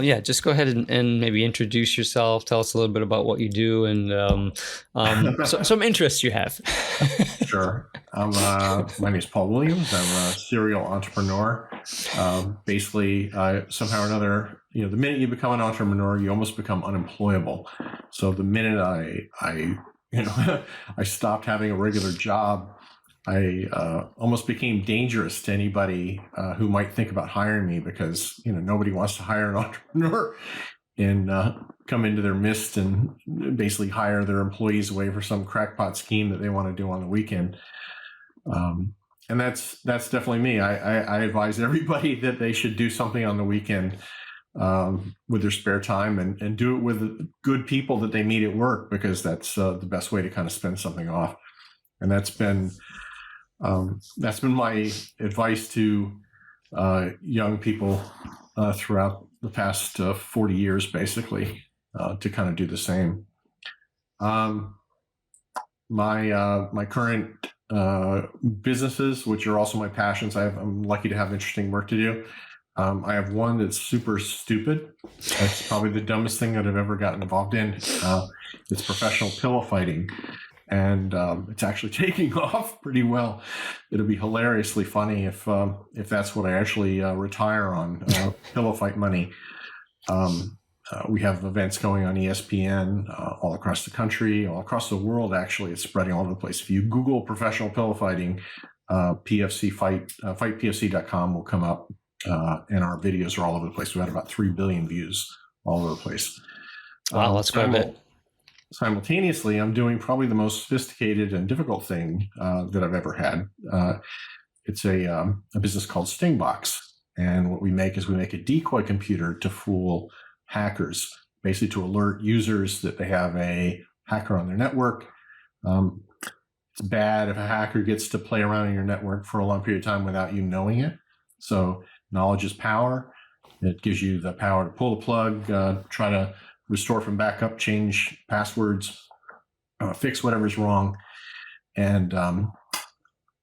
Yeah, just go ahead and maybe introduce yourself. Tell us a little bit about what you do and some interests you have. Sure. My name is Paul Williams. I'm a serial entrepreneur. Basically, somehow or another, the minute you become an entrepreneur, you almost become unemployable. So the minute I stopped having a regular job, I almost became dangerous to anybody who might think about hiring me because, nobody wants to hire an entrepreneur and come into their midst and basically hire their employees away for some crackpot scheme that they want to do on the weekend. And that's definitely me. I advise everybody that they should do something on the weekend with their spare time and do it with good people that they meet at work, because that's the best way to kind of spend something off. And that's been my advice to young people throughout the past 40 years, basically, to kind of do the same. My current businesses, which are also my passions, I'm lucky to have interesting work to do. I have one that's super stupid. That's probably the dumbest thing that I've ever gotten involved in. It's professional pillow fighting. And it's actually taking off pretty well. It'll be hilariously funny if that's what I actually retire on, pillow fight money. We have events going on ESPN all across the country, all across the world. Actually, it's spreading all over the place. If you Google professional pillow fighting, PFC fight, fightpfc.com will come up, and our videos are all over the place. We've had about 3 billion views all over the place. Wow, that's quite a bit. Simultaneously, I'm doing probably the most sophisticated and difficult thing that I've ever had. It's a business called Stingbox. And what we make is we make a decoy computer to fool hackers, basically to alert users that they have a hacker on their network. It's bad if a hacker gets to play around in your network for a long period of time without you knowing it. So knowledge is power. It gives you the power to pull the plug, try to restore from backup, change passwords, fix whatever's wrong. And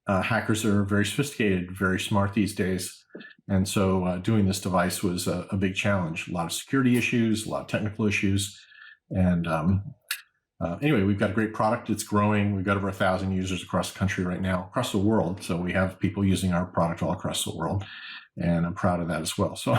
hackers are very sophisticated, very smart these days. And so doing this device was a big challenge. A lot of security issues, a lot of technical issues. And anyway, we've got a great product. It's growing. We've got over 1,000 users across the country right now, across the world. So we have people using our product all across the world. And I'm proud of that as well. So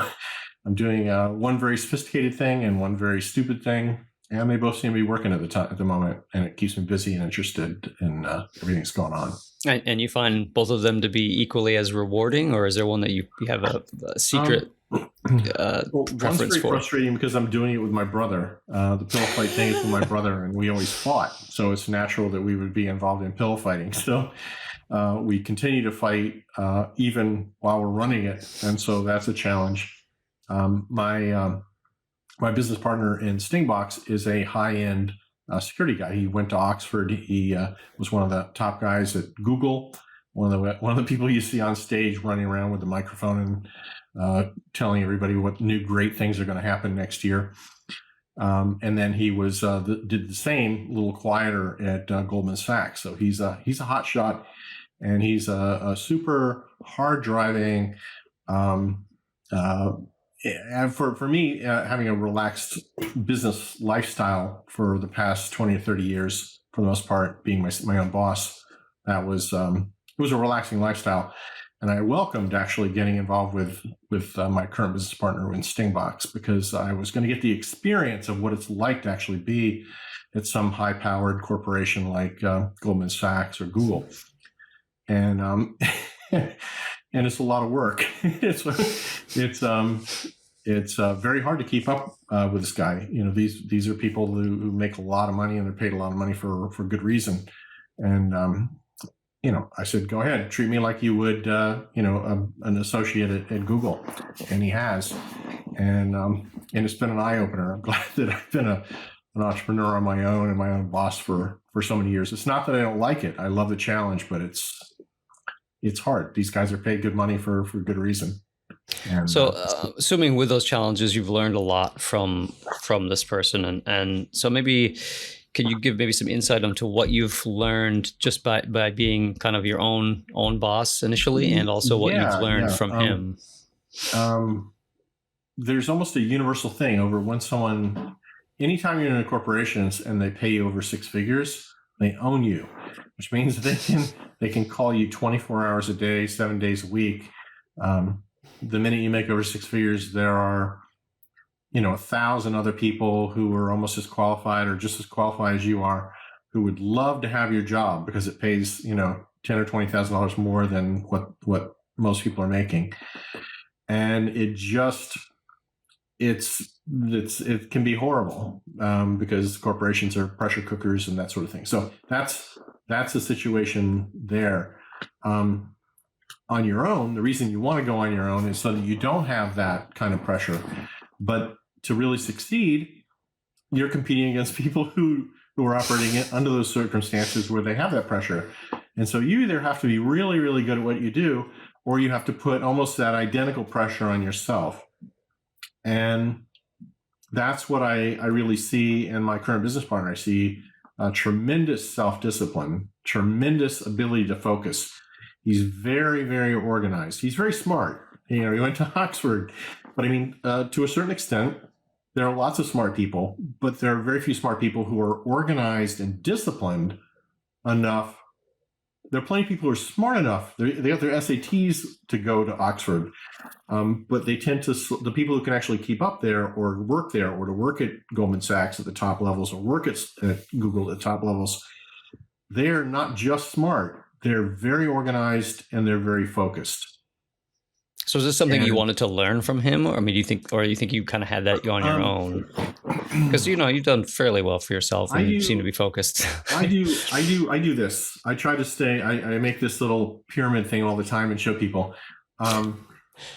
I'm doing one very sophisticated thing and one very stupid thing, and they both seem to be working at the moment, and it keeps me busy and interested in everything that's going on. And you find both of them to be equally as rewarding, or is there one that you have a secret preference one's very for? frustrating because I'm doing it with my brother. The pillow fight thing is with my brother, and we always fought, so it's natural that we would be involved in pillow fighting. So we continue to fight even while we're running it, and so that's a challenge. My business partner in Stingbox is a high-end security guy. He went to Oxford. He was one of the top guys at Google. One of the people you see on stage running around with the microphone and telling everybody what new great things are going to happen next year. And then he was did the same, a little quieter at Goldman Sachs. So he's a hot shot, and he's a super hard driving. And for me, having a relaxed business lifestyle for the past 20 or 30 years, for the most part, being my own boss, that was it was a relaxing lifestyle. And I welcomed actually getting involved with my current business partner in Stingbox, because I was going to get the experience of what it's like to actually be at some high-powered corporation like Goldman Sachs or Google. And and it's a lot of work. It's very hard to keep up with this guy. These are people who make a lot of money, and they're paid a lot of money for good reason. And I said, go ahead, treat me like you would, an associate at Google, and he has. And it's been an eye opener. I'm glad that I've been an entrepreneur on my own and my own boss for so many years. It's not that I don't like it. I love the challenge, but it's hard. These guys are paid good money for good reason. And, so assuming with those challenges, you've learned a lot from this person. And so maybe, can you give maybe some insight into what you've learned just by being kind of your own boss initially, and also what you've learned from him? there's almost a universal thing over when someone, anytime you're in a corporation and they pay you over six figures, they own you, which means they can call you 24 hours a day, 7 days a week. The minute you make over six figures, there are 1,000 other people who are almost as qualified or just as qualified as you are, who would love to have your job because it pays $10,000 or $20,000 more than what most people are making, and it can be horrible because corporations are pressure cookers and that sort of thing. So that's the situation there. On your own, the reason you want to go on your own is so that you don't have that kind of pressure. But to really succeed, you're competing against people who are operating under those circumstances where they have that pressure. And so you either have to be really, really good at what you do, or you have to put almost that identical pressure on yourself. And that's what I really see in my current business partner. I see tremendous self-discipline, tremendous ability to focus. He's very, very organized. He's very smart. He went to Oxford, but I mean, to a certain extent, there are lots of smart people, but there are very few smart people who are organized and disciplined enough. There are plenty of people who are smart enough. They have their SATs to go to Oxford, but they tend to, the people who can actually keep up there or work there, or to work at Goldman Sachs at the top levels, or work at Google at the top levels, they're not just smart. They're very organized and they're very focused. So is this something you wanted to learn from him, or I mean, do you think you kind of had that on your own? Because you've done fairly well for yourself, and you seem to be focused. I do this. I try to stay. I make this little pyramid thing all the time and show people.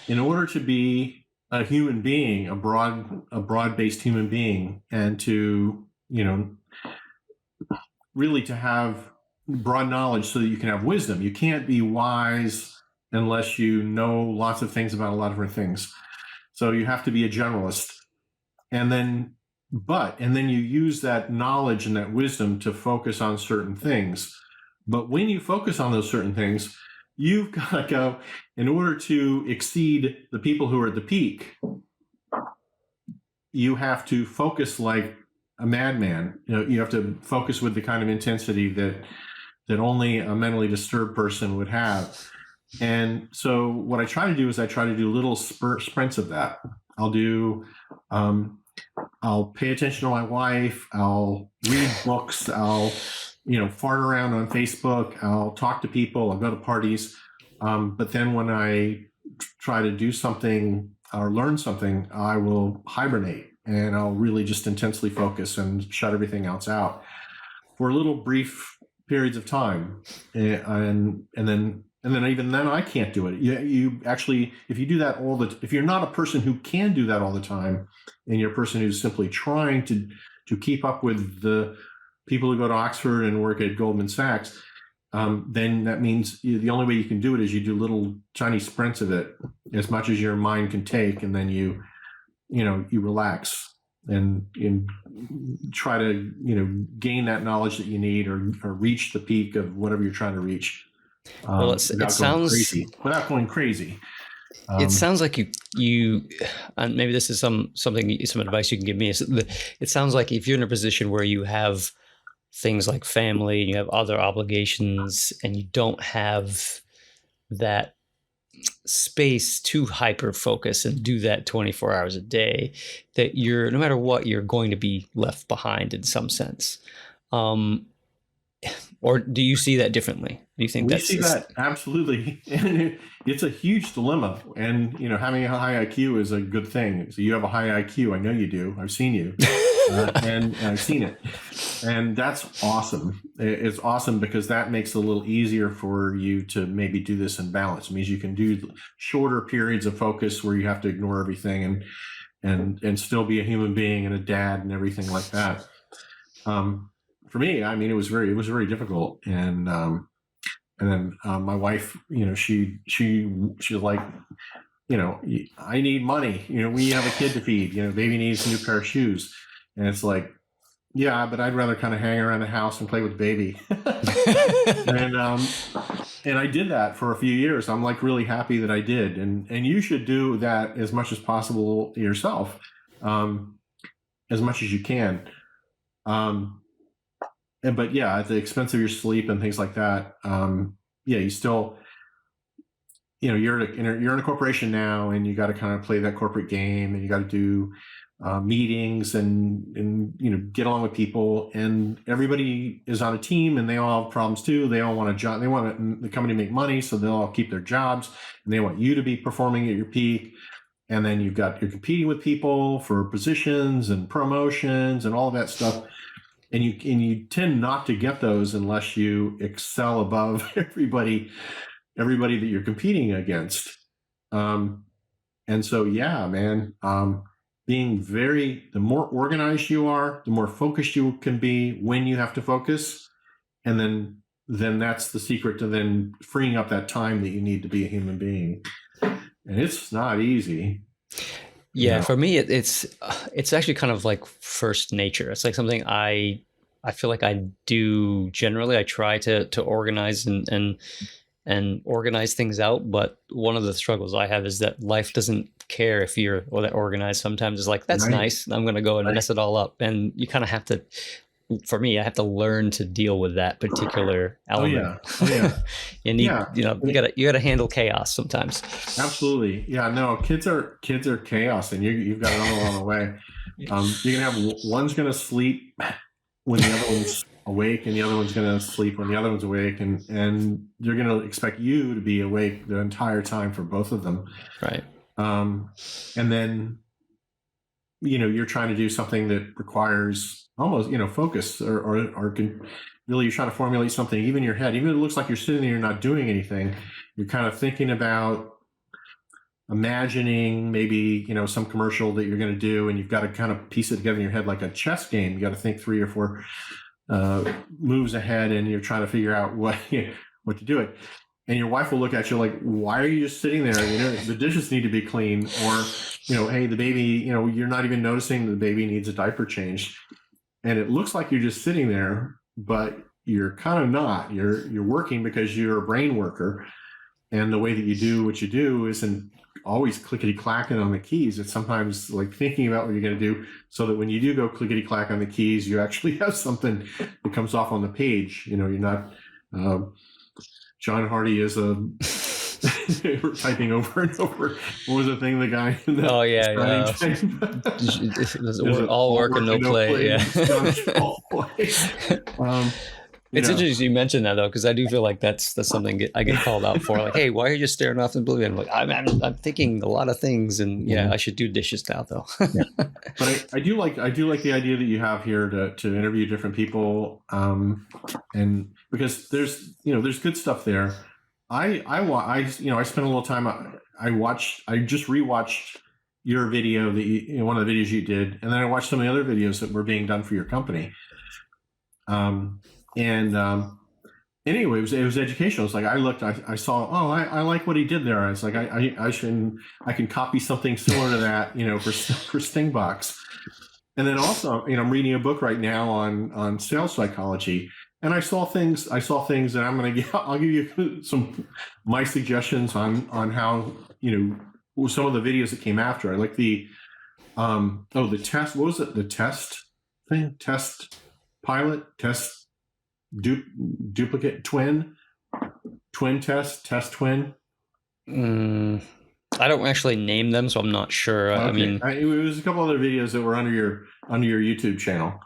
In order to be a human being, a broad-based human being, and to really to have broad knowledge so that you can have wisdom. You can't be wise unless you know lots of things about a lot of different things. So you have to be a generalist. And then you use that knowledge and that wisdom to focus on certain things. But when you focus on those certain things, you've got to go, in order to exceed the people who are at the peak, you have to focus like a madman. You have to focus with the kind of intensity that only a mentally disturbed person would have. And so what I try to do is I try to do little sprints of that. I'll pay attention to my wife. I'll read books. I'll, fart around on Facebook. I'll talk to people. I'll go to parties. But then when I try to do something or learn something, I will hibernate, and I'll really just intensely focus and shut everything else out for little brief periods of time. And then even then I can't do it. You actually, if you do that if you're not a person who can do that all the time, and you're a person who's simply trying to keep up with the people who go to Oxford and work at Goldman Sachs, then that means the only way you can do it is you do little tiny sprints of it, as much as your mind can take, and then you relax and try to gain that knowledge that you need, or reach the peak of whatever you're trying to reach. Well, it sounds without going crazy. It sounds like you, and maybe this is some advice you can give me. It sounds like if you're in a position where you have things like family, you have other obligations, and you don't have that space to hyper focus and do that 24 hours a day, that no matter what, you're going to be left behind in some sense. Or do you see that differently? Do you think we see that? Absolutely. And it's a huge dilemma. And, having a high IQ is a good thing. So you have a high IQ. I know you do. I've seen you. And I've seen it. And that's awesome. It's awesome because that makes it a little easier for you to maybe do this in balance. It means you can do shorter periods of focus where you have to ignore everything and still be a human being and a dad and everything like that. For me, I mean, it was very difficult. And then my wife, she's like, I need money. We have a kid to feed. Baby needs a new pair of shoes. And it's like, yeah, but I'd rather kind of hang around the house and play with baby. and I did that for a few years. I'm like really happy that I did, and you should do that as much as possible yourself, as much as you can. But yeah, at the expense of your sleep and things like that, yeah, you still, you're in a corporation now, and you got to kind of play that corporate game, and you got to do meetings and get along with people, and everybody is on a team, and they all have problems too. They all want a job. They want the company to make money, so they'll all keep their jobs, and they want you to be performing at your peak. And then you're competing with people for positions and promotions and all of that stuff. And you tend not to get those unless you excel above everybody that you're competing against. And so, yeah, man, the more organized you are, the more focused you can be when you have to focus. And then that's the secret to then freeing up that time that you need to be a human being. And it's not easy. Yeah, for me, it's actually kind of like first nature. It's like something I feel like I do generally. I try to organize and organize things out. But one of the struggles I have is that life doesn't care if you're that organized. Sometimes it's like, that's nice, I'm going to go and mess it all up. And you kind of have to, for me, I have to learn to deal with that particular element. You need, you gotta handle chaos sometimes. Absolutely. Yeah, no, kids are chaos, and you've got another one on the way. You're going to have, one's going to sleep when the other one's awake, and the other one's going to sleep when the other one's awake, and you're going to expect you to be awake the entire time for both of them. Right. And then, you're trying to do something that requires almost, focus, or can, really, you're trying to formulate something, even in your head, even if it looks like you're sitting there, you're not doing anything. You're kind of thinking about imagining maybe, some commercial that you're going to do, and you've got to kind of piece it together in your head like a chess game. You got to think 3 or 4 moves ahead, and you're trying to figure out what to do it. And your wife will look at you like, why are you just sitting there? The dishes need to be clean, or, hey, the baby, you're not even noticing the baby needs a diaper change. And it looks like you're just sitting there, but you're kind of not. You're working because you're a brain worker. And the way that you do what you do isn't always clickety-clacking on the keys. It's sometimes like thinking about what you're going to do, so that when you do go clickety-clack on the keys, you actually have something that comes off on the page. You're not... John Hardy is typing over and over. What was the thing the guy? Oh yeah. All work and no play. Yeah. It's interesting you mentioned that, though, because I do feel like that's something I get called out for. Like, hey, why are you just staring off the blue? And I'm like, I'm thinking a lot of things, and I should do dishes now, though. But I do like the idea that you have here to interview different people, and because there's good stuff there. I spent a little time. I just rewatched your video that one of the videos you did, and then I watched some of the other videos that were being done for your company. Anyway, it was educational. It's like I looked, I saw, I like what he did there. I was like, I can copy something similar to that, for Stingbox. And then also, I'm reading a book right now on sales psychology, and I saw things that I'll give you my suggestions on how, some of the videos that came after. I like the test. What was it? The test thing? Test pilot? Test duplicate twin test twin. I don't actually name them, so I'm not sure. Okay. I mean, it was a couple other videos that were under your YouTube channel.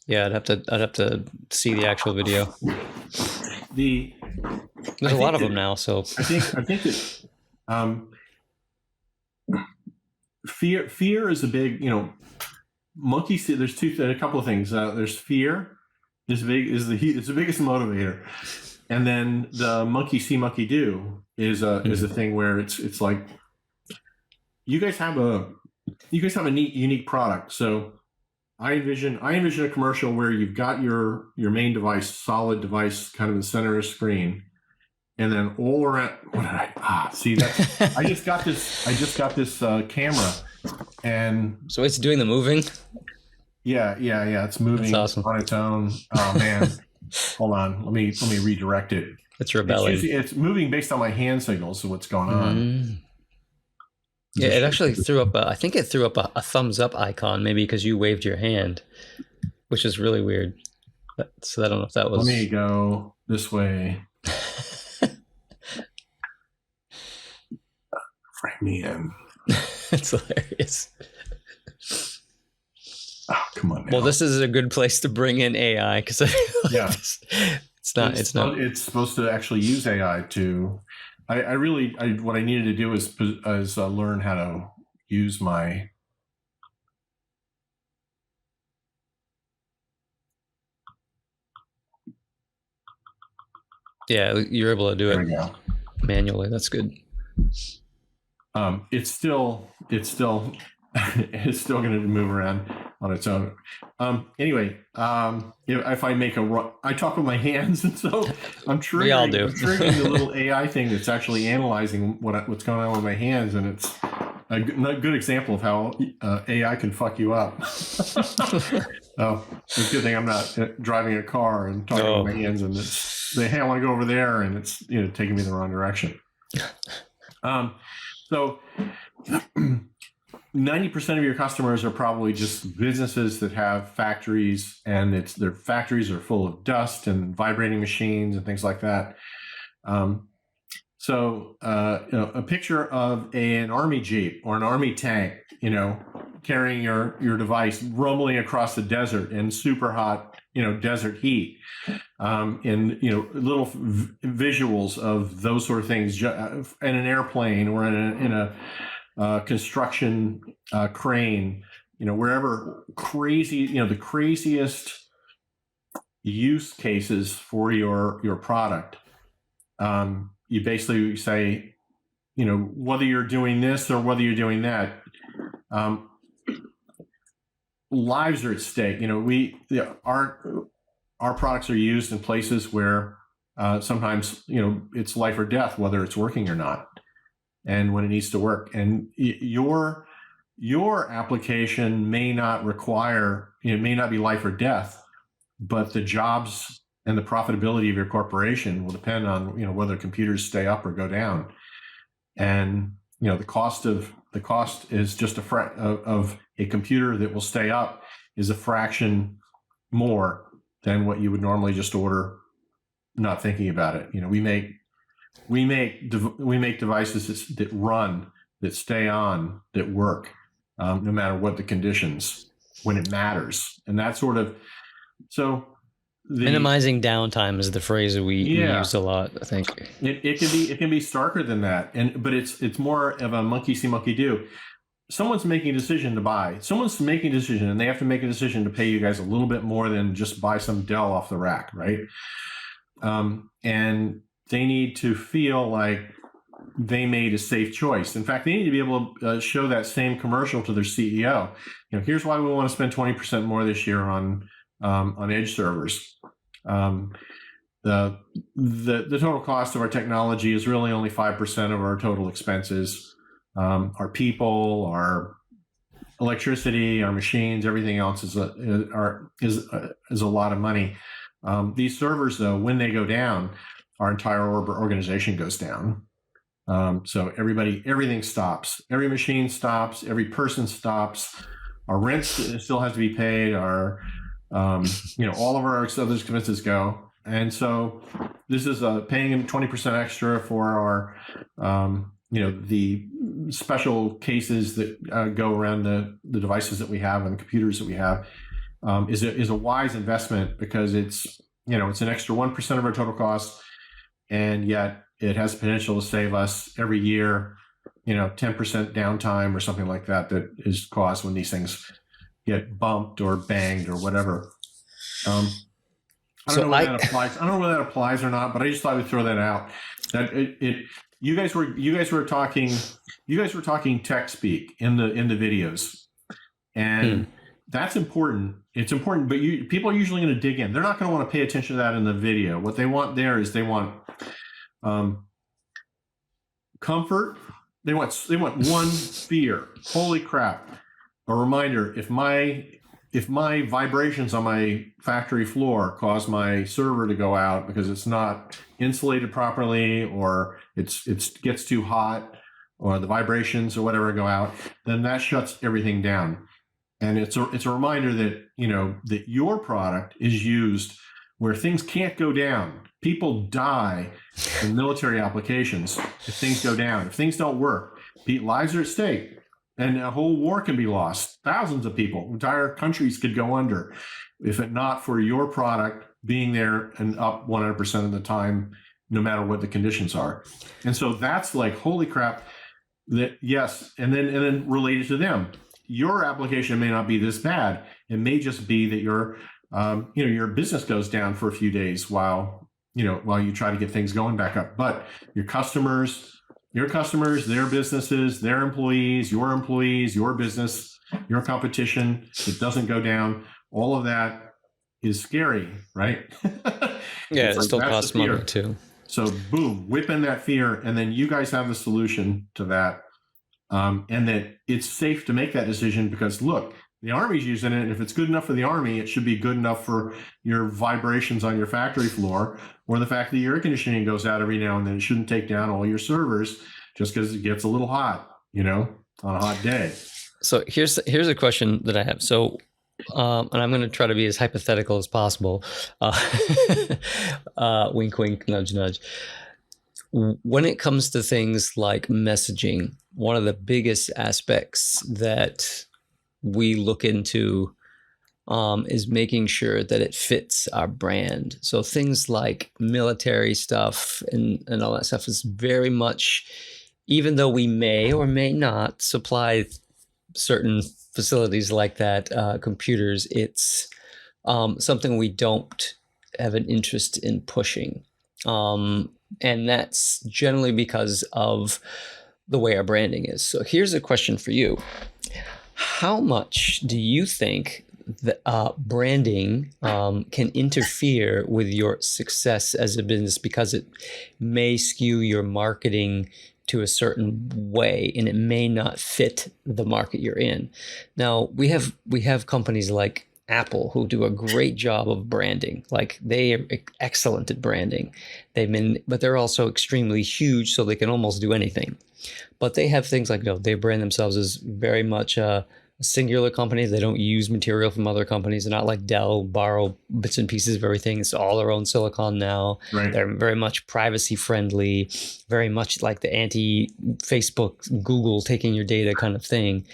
Yeah, I'd have to see the actual video. There's a lot of them now, so I think that fear is a big, monkey see. There's a couple of things. There's fear is the biggest motivator, and then the monkey see monkey do is a thing where it's like you guys have a neat unique product. So I envision a commercial where you've got your main device, solid device, kind of in the center of the screen, and then all around. What did I see that? I just got this camera. And so it's doing the moving. Yeah. It's moving on its own. Oh man. Hold on. Let me redirect it. It's rebelling. It's moving based on my hand signals. So what's going on? Mm. Yeah, it actually threw up. I think it threw up a thumbs up icon, maybe because you waved your hand, which is really weird. So I don't know if that was. Let me go this way. Frame me in. It's hilarious. Oh, come on now. Well, this is a good place to bring in AI because yeah, it's not. It's supposed to actually use AI to. What I needed to do is learn how to use my. Yeah, you're able to do There it we go. manually. That's good. It's still it's still going to move around on its own. Anyway, if I make I talk with my hands, and so I'm triggering. We all do. I'm triggering the little AI thing that's actually analyzing what's going on with my hands, and it's a good example of how AI can fuck you up. Oh, it's a good thing I'm not driving a car and talking with my hands, and it's say, hey, I want to go over there, and it's taking me in the wrong direction. So 90% of your customers are probably just businesses that have factories, and their factories are full of dust and vibrating machines and things like that. So a picture of an army jeep or an army tank, carrying your device, rumbling across the desert in super hot, desert heat, and little visuals of those sort of things in an airplane or in a construction crane, wherever crazy, the craziest use cases for your product. You basically say, whether you're doing this or whether you're doing that, lives are at stake. Our products are used in places where sometimes it's life or death, whether it's working or not, and when it needs to work. And your application may not require, it may not be life or death, but the jobs and the profitability of your corporation will depend on whether computers stay up or go down. And the cost is just of a computer that will stay up is a fraction more than what you would normally just order, not thinking about it. We make devices that run, that stay on, that work, no matter what the conditions, when it matters. And that sort of, so minimizing downtime is the phrase we use a lot, I think. It can be starker than that, but it's more of a monkey see, monkey do. Someone's making a decision to buy. Someone's making a decision, and they have to make a decision to pay you guys a little bit more than just buy some Dell off the rack, right? And they need to feel like they made a safe choice. In fact, they need to be able to show that same commercial to their CEO. Here's why we want to spend 20% more this year on edge servers. The total cost of our technology is really only 5% of our total expenses. Our people, our electricity, our machines, everything else is a lot of money. These servers, though, when they go down, our entire organization goes down. So everything stops. Every machine stops. Every person stops. Our rent still has to be paid. Our all of our other expenses go. And so this is paying them 20% extra for our, the special cases that go around the devices that we have and the computers that we have, is a wise investment, because it's an extra 1% of our total cost, and yet it has the potential to save us every year, 10% downtime or something like that is caused when these things get bumped or banged or whatever. I don't know whether that applies. I don't know whether that applies or not, but I just thought I'd throw that out. That you guys were talking tech speak in the videos, and that's important. It's important, but people are usually going to dig in. They're not going to want to pay attention to that in the video. What they want there is they want comfort. They want one fear. Holy crap! A reminder: if my if my vibrations on my factory floor cause my server to go out because it's not insulated properly, or it gets too hot, or the vibrations or whatever go out, then that shuts everything down. And it's a reminder that, that your product is used where things can't go down. People die in military applications if things go down, if things don't work. Lives are at stake, and a whole war can be lost. Thousands of people, entire countries could go under if it not for your product being there and up 100% of the time, no matter what the conditions are. And so that's like, holy crap. That, yes, and then related to them, your application may not be this bad. It may just be that your business goes down for a few days while you try to get things going back up. But your customers, their businesses, their employees, your business, your competition, it doesn't go down. All of that is scary, right? Yeah, it still costs money too. So boom, whip in that fear, and then you guys have the solution to that. And that it's safe to make that decision because, look, the Army's using it, and if it's good enough for the Army, it should be good enough for your vibrations on your factory floor, or the fact that your air conditioning goes out every now and then. It shouldn't take down all your servers just because it gets a little hot, on a hot day. So here's a question that I have. So, and I'm going to try to be as hypothetical as possible. Wink, wink, nudge, nudge. When it comes to things like messaging, one of the biggest aspects that we look into is making sure that it fits our brand. So things like military stuff and all that stuff is very much, even though we may or may not supply certain facilities like that, computers, it's something we don't have an interest in pushing. And that's generally because of the way our branding is. So here's a question for you. How much do you think that branding can interfere with your success as a business, because it may skew your marketing to a certain way and it may not fit the market you're in? Now, we have companies like Apple who do a great job of branding. Like, they are excellent at branding. But they're also extremely huge, so they can almost do anything. But they have things like, they brand themselves as very much a singular company. They don't use material from other companies. They're not like Dell, borrow bits and pieces of everything. It's all their own silicon now. Right. They're very much privacy friendly, very much like the anti-Facebook, Google taking your data kind of thing.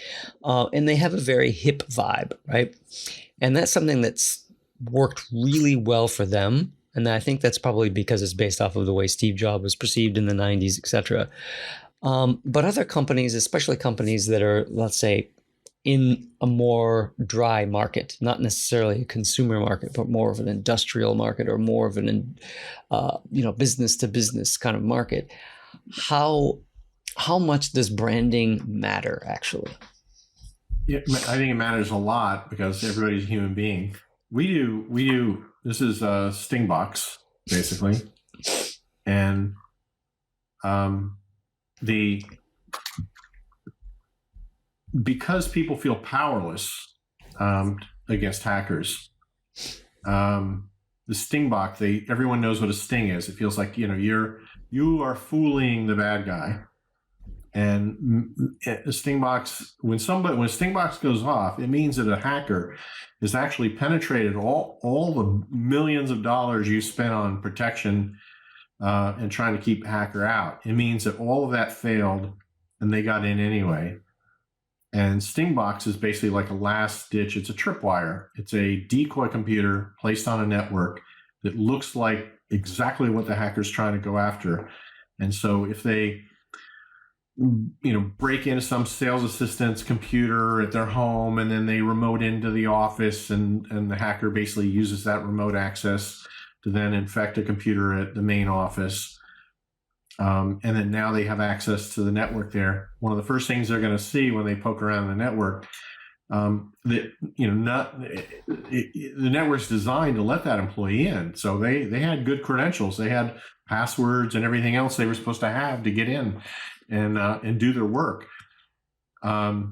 And they have a very hip vibe, right? And that's something that's worked really well for them. And I think that's probably because it's based off of the way Steve Jobs was perceived in the 90s, et cetera. But other companies, especially companies that are, let's say, in a more dry market, not necessarily a consumer market, but more of an industrial market or more of an, business to business kind of market, how much does branding matter, actually? Yeah, I think it matters a lot because everybody's a human being. We do. This is a Stingbox, basically, and because people feel powerless against hackers. The Stingbox, everyone knows what a sting is. It feels like you are fooling the bad guy. And a Stingbox, when a Stingbox goes off, it means that a hacker has actually penetrated all the millions of dollars you spent on protection and trying to keep a hacker out. It means that all of that failed and they got in anyway. And Stingbox is basically like a last ditch. It's a tripwire. It's a decoy computer placed on a network that looks like exactly what the hacker's trying to go after. And so if they break into some sales assistant's computer at their home, and then they remote into the office, and the hacker basically uses that remote access to then infect a computer at the main office. And then now they have access to the network there. One of the first things they're going to see when they poke around the network, the network's designed to let that employee in. So they had good credentials. They had passwords and everything else they were supposed to have to get in and do their work. But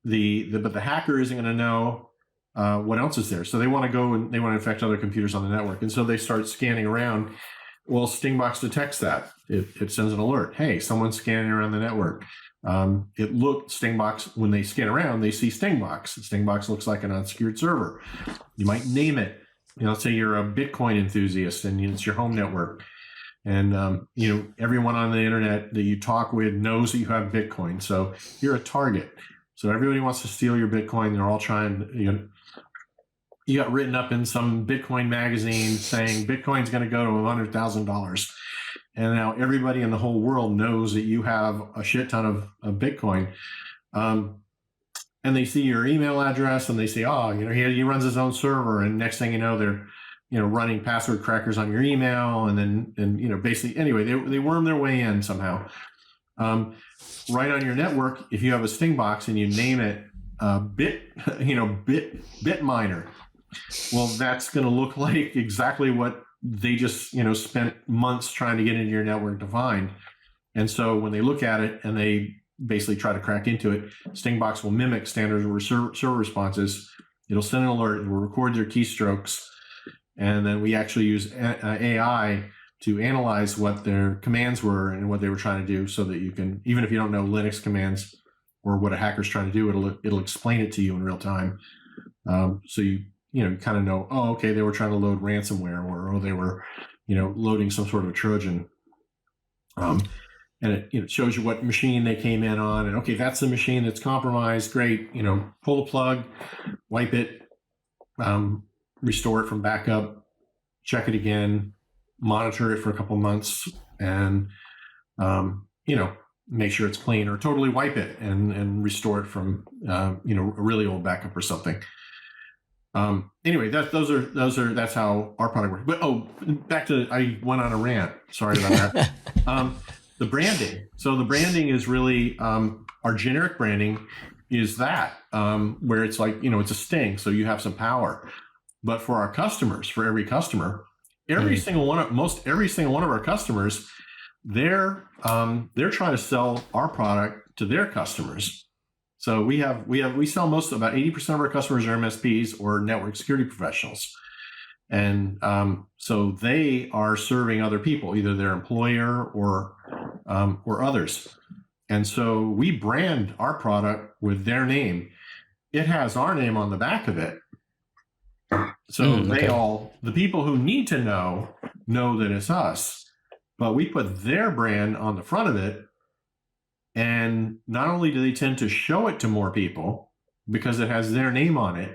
the hacker isn't going to know what else is there. So they want to go and they want to infect other computers on the network. And so they start scanning around. Well, Stingbox detects that. It sends an alert. Hey, someone's scanning around the network. Stingbox, when they scan around, they see Stingbox. Stingbox looks like an unsecured server. You might name it. Let's say you're a Bitcoin enthusiast and it's your home network. And, everyone on the internet that you talk with knows that you have Bitcoin. So you're a target. So everybody wants to steal your Bitcoin. They're all trying, you got written up in some Bitcoin magazine saying Bitcoin's going to go to $100,000. And now everybody in the whole world knows that you have a shit ton of Bitcoin. And they see your email address and they say, he runs his own server. And next thing you know, they're, running password crackers on your email. And then, basically, anyway, they worm their way in somehow. Right on your network, if you have a Stingbox and you name it Bitminer, well, that's going to look like exactly what they just, spent months trying to get into your network to find. And so when they look at it and they basically try to crack into it, Stingbox will mimic standard server responses. It'll send an alert. It will record their keystrokes. And then we actually use AI to analyze what their commands were and what they were trying to do so that you can, even if you don't know Linux commands or what a hacker's trying to do, it'll explain it to you in real time. So you kind of know, okay, they were trying to load ransomware or they were, loading some sort of a Trojan. And it shows you what machine they came in on. And okay, that's the machine that's compromised. Great. Pull the plug, wipe it, restore it from backup, check it again, monitor it for a couple months, and make sure it's clean, or totally wipe it and restore it from a really old backup or something. Anyway, that's how our product works. But back to, I went on a rant. Sorry about that. The branding. So the branding is really our generic branding is that where it's like it's a sting, so you have some power. But for our customers, for every customer, every single one of our customers, they're trying to sell our product to their customers. So we sell about 80% of our customers are MSPs or network security professionals. And so they are serving other people, either their employer or others. And so we brand our product with their name. It has our name on the back of it. So the people who need to know that it's us, but we put their brand on the front of it. And not only do they tend to show it to more people because it has their name on it,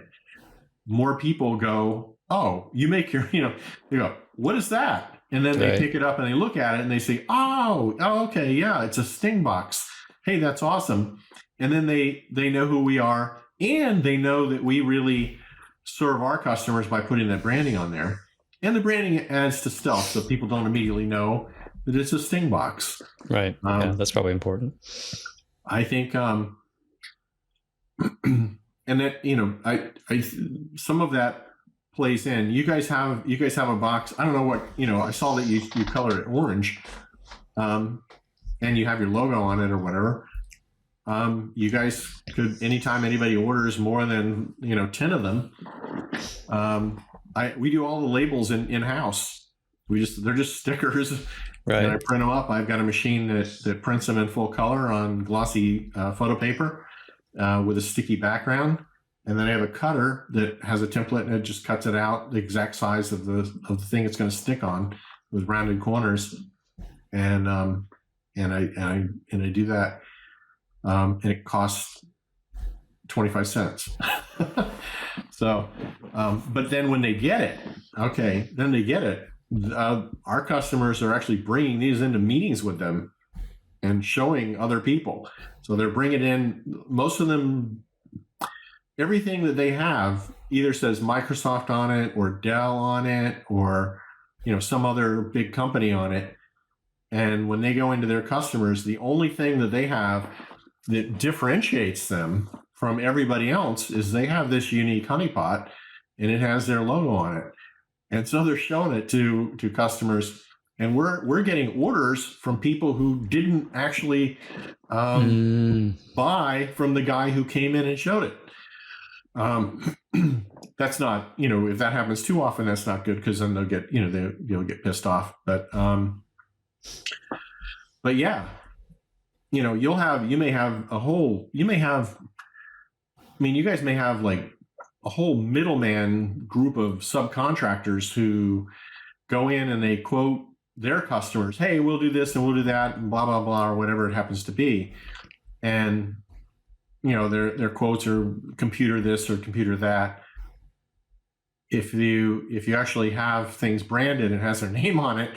more people go, oh, you make your, they go, what is that? And then they pick it up and they look at it and they say, oh, okay, yeah, it's a Stingbox. Hey, that's awesome. And then they know who we are, and they know that we really serve our customers by putting that branding on there. And the branding adds to stealth, so people don't immediately know that it's a Stingbox. Right. That's probably important. I think, and that I some of that plays in. You guys have a box. I don't know what I saw that you colored it orange, and you have your logo on it or whatever. You guys could, anytime anybody orders more than 10 of them, we do all the labels in house. They're just stickers. Right. And I print them up. I've got a machine that prints them in full color on glossy photo paper with a sticky background. And then I have a cutter that has a template, and it just cuts it out the exact size of the thing it's going to stick on with rounded corners. And I do that. And it costs 25 cents. So, but then when they get it, our customers are actually bringing these into meetings with them and showing other people. So they're bringing in, most of them, everything that they have either says Microsoft on it or Dell on it or, some other big company on it. And when they go into their customers, the only thing that they have that differentiates them from everybody else is they have this unique honeypot, and it has their logo on it. And so they're showing it to customers, and we're getting orders from people who didn't actually buy from the guy who came in and showed it. Um, that's not, if that happens too often, that's not good, because then they'll get, they'll get pissed off. But yeah, you guys may have like a whole middleman group of subcontractors who go in and they quote their customers, hey, we'll do this and we'll do that and blah, blah, blah, or whatever it happens to be. And, their quotes are computer this or computer that. If you actually have things branded and has their name on it,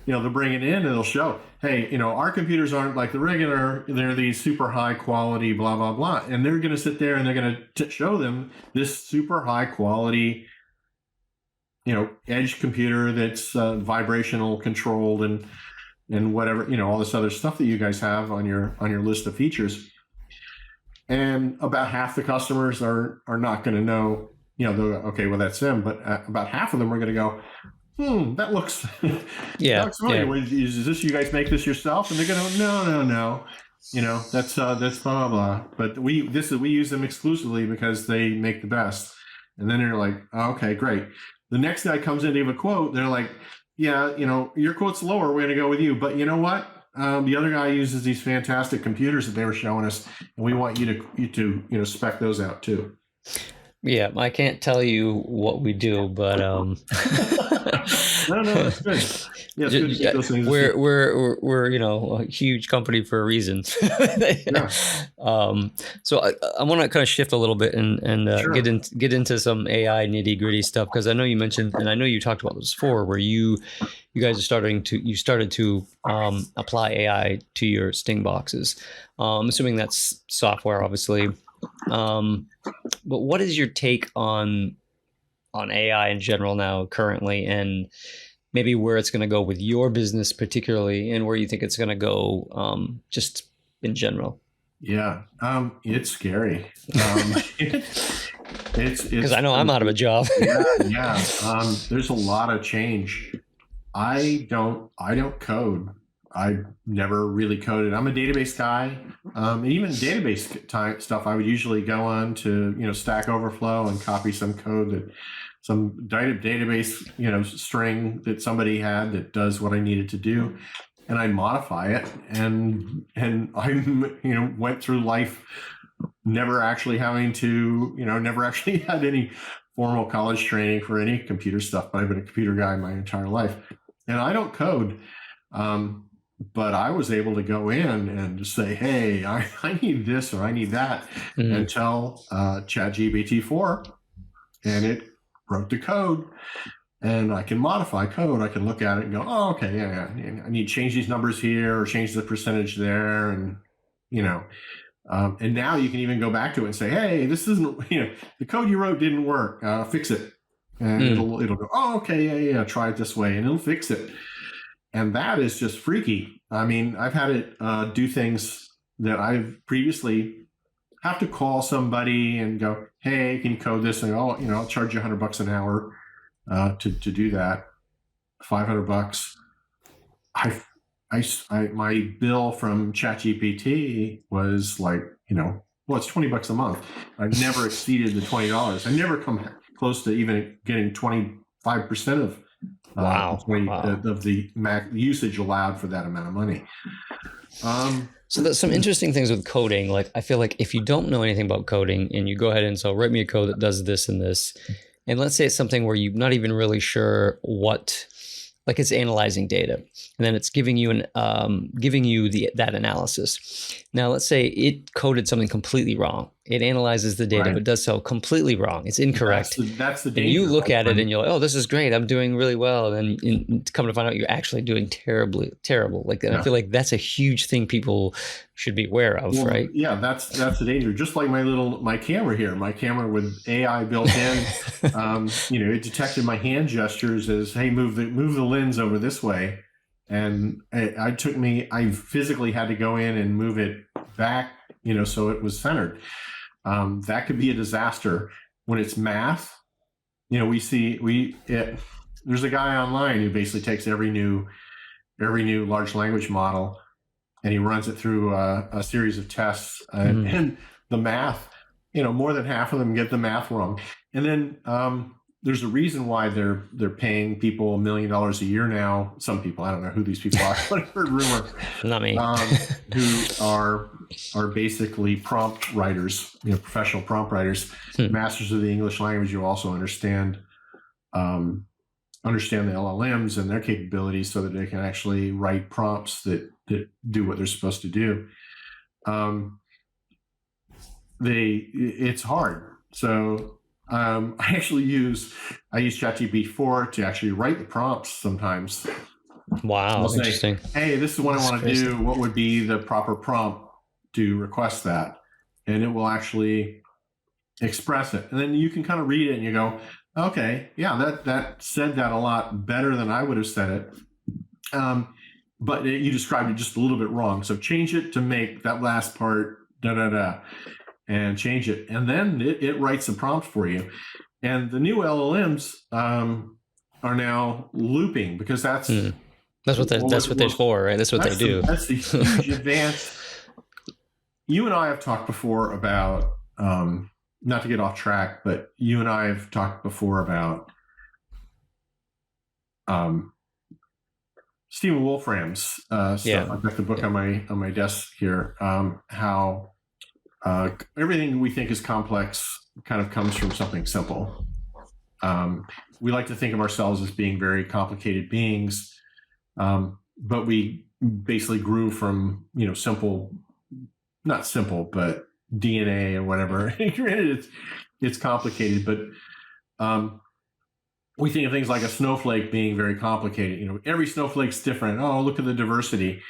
they'll bring it in and it'll show, hey, our computers aren't like the regular, they're these super high quality, blah, blah, blah. And they're going to sit there and they're going to show them this super high quality, edge computer that's vibrational controlled and whatever, all this other stuff that you guys have on your list of features. And about half the customers are not going to know, they'll go, okay, well, that's them. But about half of them are going to go, that looks, Yeah, that looks familiar. yeah. Is this, you guys make this yourself? And they're going to, no. That's blah, blah, blah. But we use them exclusively because they make the best. And then they're like, oh, okay, great. The next guy comes in to give a quote. They're like, yeah, your quote's lower. We're going to go with you. But you know what? The other guy uses these fantastic computers that they were showing us, and we want you to spec those out too. Yeah, I can't tell you what we do, but No, that's good. Yeah, it's good to keep those things. we're a huge company for a reason. Yeah. So I want to kind of shift a little bit and Sure. get into some AI nitty gritty stuff, because I know you mentioned, and I know you talked about this before, where you guys are started to apply AI to your Sting boxes. I'm assuming that's software, obviously. But what is your take on AI in general now, currently, and maybe where it's going to go with your business particularly, and where you think it's going to go just in general? Yeah, it's scary. It's Because I know I'm out of a job. yeah. There's a lot of change. I don't code. I never really coded. I'm a database guy. And even database type stuff, I would usually go on to Stack Overflow and copy some code, that some database string that somebody had that does what I needed to do, and I modify it. And I went through life never actually having to never actually had any formal college training for any computer stuff, but I've been a computer guy my entire life, and I don't code. But I was able to go in and just say, hey, I need this or I need that, and tell ChatGPT-4, and it wrote the code. And I can modify code. I can look at it and go, oh, okay, yeah. I need to change these numbers here or change the percentage there. And, and now you can even go back to it and say, hey, this isn't, the code you wrote didn't work. Fix it. And it'll go, oh, okay, yeah, try it this way. And it'll fix it. And that is just freaky. I mean, I've had it do things that I've previously have to call somebody and go, hey, can you code this? And I'll charge you $100 an hour to do that. $500. My bill from ChatGPT was like, it's $20 a month. I've never exceeded the $20. I never come close to even getting 25% of of the max usage allowed for that amount of money. So there's some interesting things with coding. Like, I feel like if you don't know anything about coding and you go ahead and write me a code that does this and this, and let's say it's something where you're not even really sure what, like, it's analyzing data, and then it's giving you that analysis. Now, let's say it coded something completely wrong. It analyzes the data, but does so completely wrong. It's incorrect. That's the danger. And you look at it and you're like, oh, this is great. I'm doing really well. And then come to find out you're actually doing terrible. Like, and I feel like that's a huge thing people should be aware of, right? Yeah, that's the danger. Just like my camera here, my camera with AI built in, it detected my hand gestures as, hey, move the lens over this way. And I physically had to go in and move it back, so it was centered. That could be a disaster. When it's math, there's a guy online who basically takes every new large language model and he runs it through a series of tests, and the math more than half of them get the math wrong. And then there's a reason why they're paying people $1 million a year now. Some people, I don't know who these people are, but I've heard rumor, Not me. who are basically prompt writers, professional prompt writers, masters of the English language, who also understand the LLMs and their capabilities, so that they can actually write prompts that do what they're supposed to do. It's hard. So I use ChatGPT-4 to actually write the prompts sometimes. Wow, I'll interesting. say, hey, this is what I want to do. What would be the proper prompt to request that? And it will actually express it. And then you can kind of read it and you go, okay, yeah, that said that a lot better than I would have said it. But you described it just a little bit wrong. So change it to make that last part and change it. And then it writes a prompt for you. And the new LLMs are now looping, because that's what they're for, right? That's what they do. That's the huge advance. You and I have talked before about, not to get off track, but you and I have talked before about Stephen Wolfram's stuff. I've got the book on my desk here. How everything we think is complex kind of comes from something simple. We like to think of ourselves as being very complicated beings, but we basically grew from simple, not simple, but DNA and whatever. Granted, it's complicated, but we think of things like a snowflake being very complicated. Every snowflake's different. Oh, look at the diversity.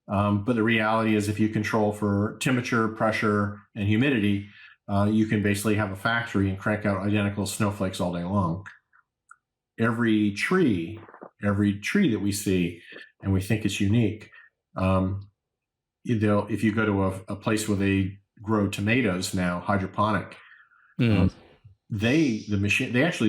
But the reality is, if you control for temperature, pressure, and humidity, you can basically have a factory and crank out identical snowflakes all day long. Every tree that we see and we think is unique, if you go to a place where they grow tomatoes now, hydroponic, the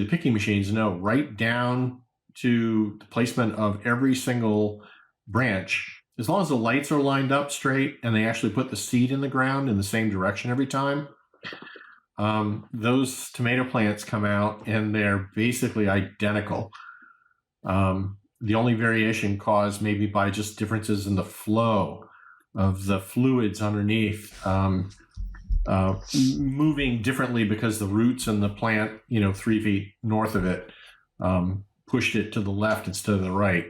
picking machines know right down to the placement of every single branch. As long as the lights are lined up straight and they actually put the seed in the ground in the same direction every time, those tomato plants come out and they're basically identical. The only variation caused maybe by just differences in the flow of the fluids underneath, moving differently because the roots in the plant, 3 feet north of it, pushed it to the left instead of the right.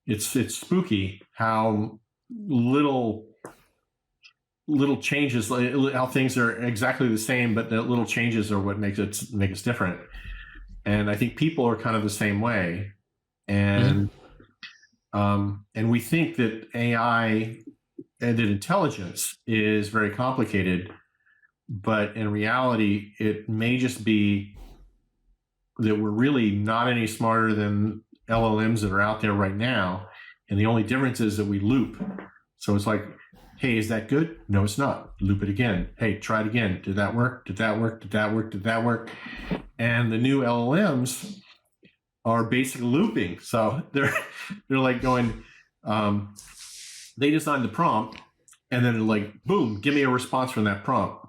It's spooky how little changes, how things are exactly the same, but the little changes are what make us different. And I think people are kind of the same way. And and we think that AI and that intelligence is very complicated, but in reality, it may just be that we're really not any smarter than LLMs that are out there right now. And the only difference is that we loop. So it's like, hey, is that good? No, it's not. Loop it again. Hey, try it again. Did that work? Did that work? Did that work? Did that work? And the new LLMs are basically looping. So they're like going, they designed the prompt, and then like, boom, give me a response from that prompt.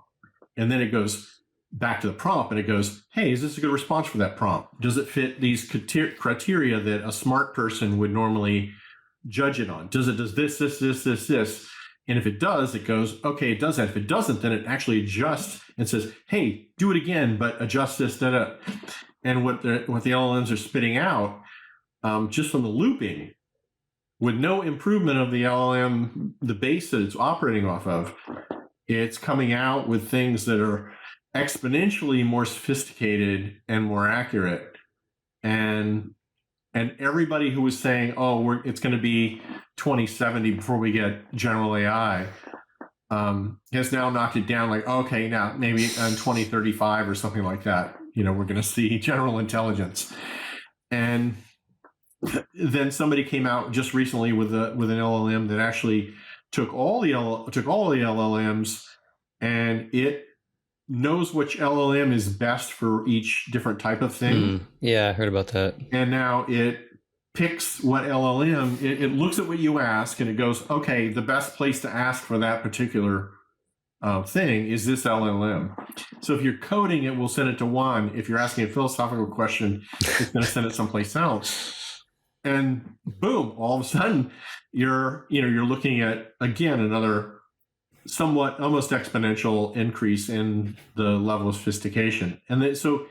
And then it goes back to the prompt and it goes, hey, is this a good response for that prompt? Does it fit these criteria that a smart person would normally judge it on? Does this? And if it does, it goes, okay, it does that. If it doesn't, then it actually adjusts and says, hey, do it again, but adjust this, that. And what the LLMs are spitting out, just from the looping, with no improvement of the LLM, the base that it's operating off of, it's coming out with things that are exponentially more sophisticated and more accurate. And everybody who was saying, oh, it's going to be 2070 before we get general AI, has now knocked it down like, okay, now maybe in 2035 or something like that, we're going to see general intelligence. And then somebody came out just recently with an LLM that actually took all the LLMs, and it knows which LLM is best for each different type of thing. Yeah, I heard about that. And now it picks what LLM, it looks at what you ask and it goes, okay, the best place to ask for that particular thing is this LLM. So if you're coding, it will send it to one. If you're asking a philosophical question, it's going to send it someplace else. And boom, all of a sudden, you're looking at, again, another somewhat almost exponential increase in the level of sophistication. And so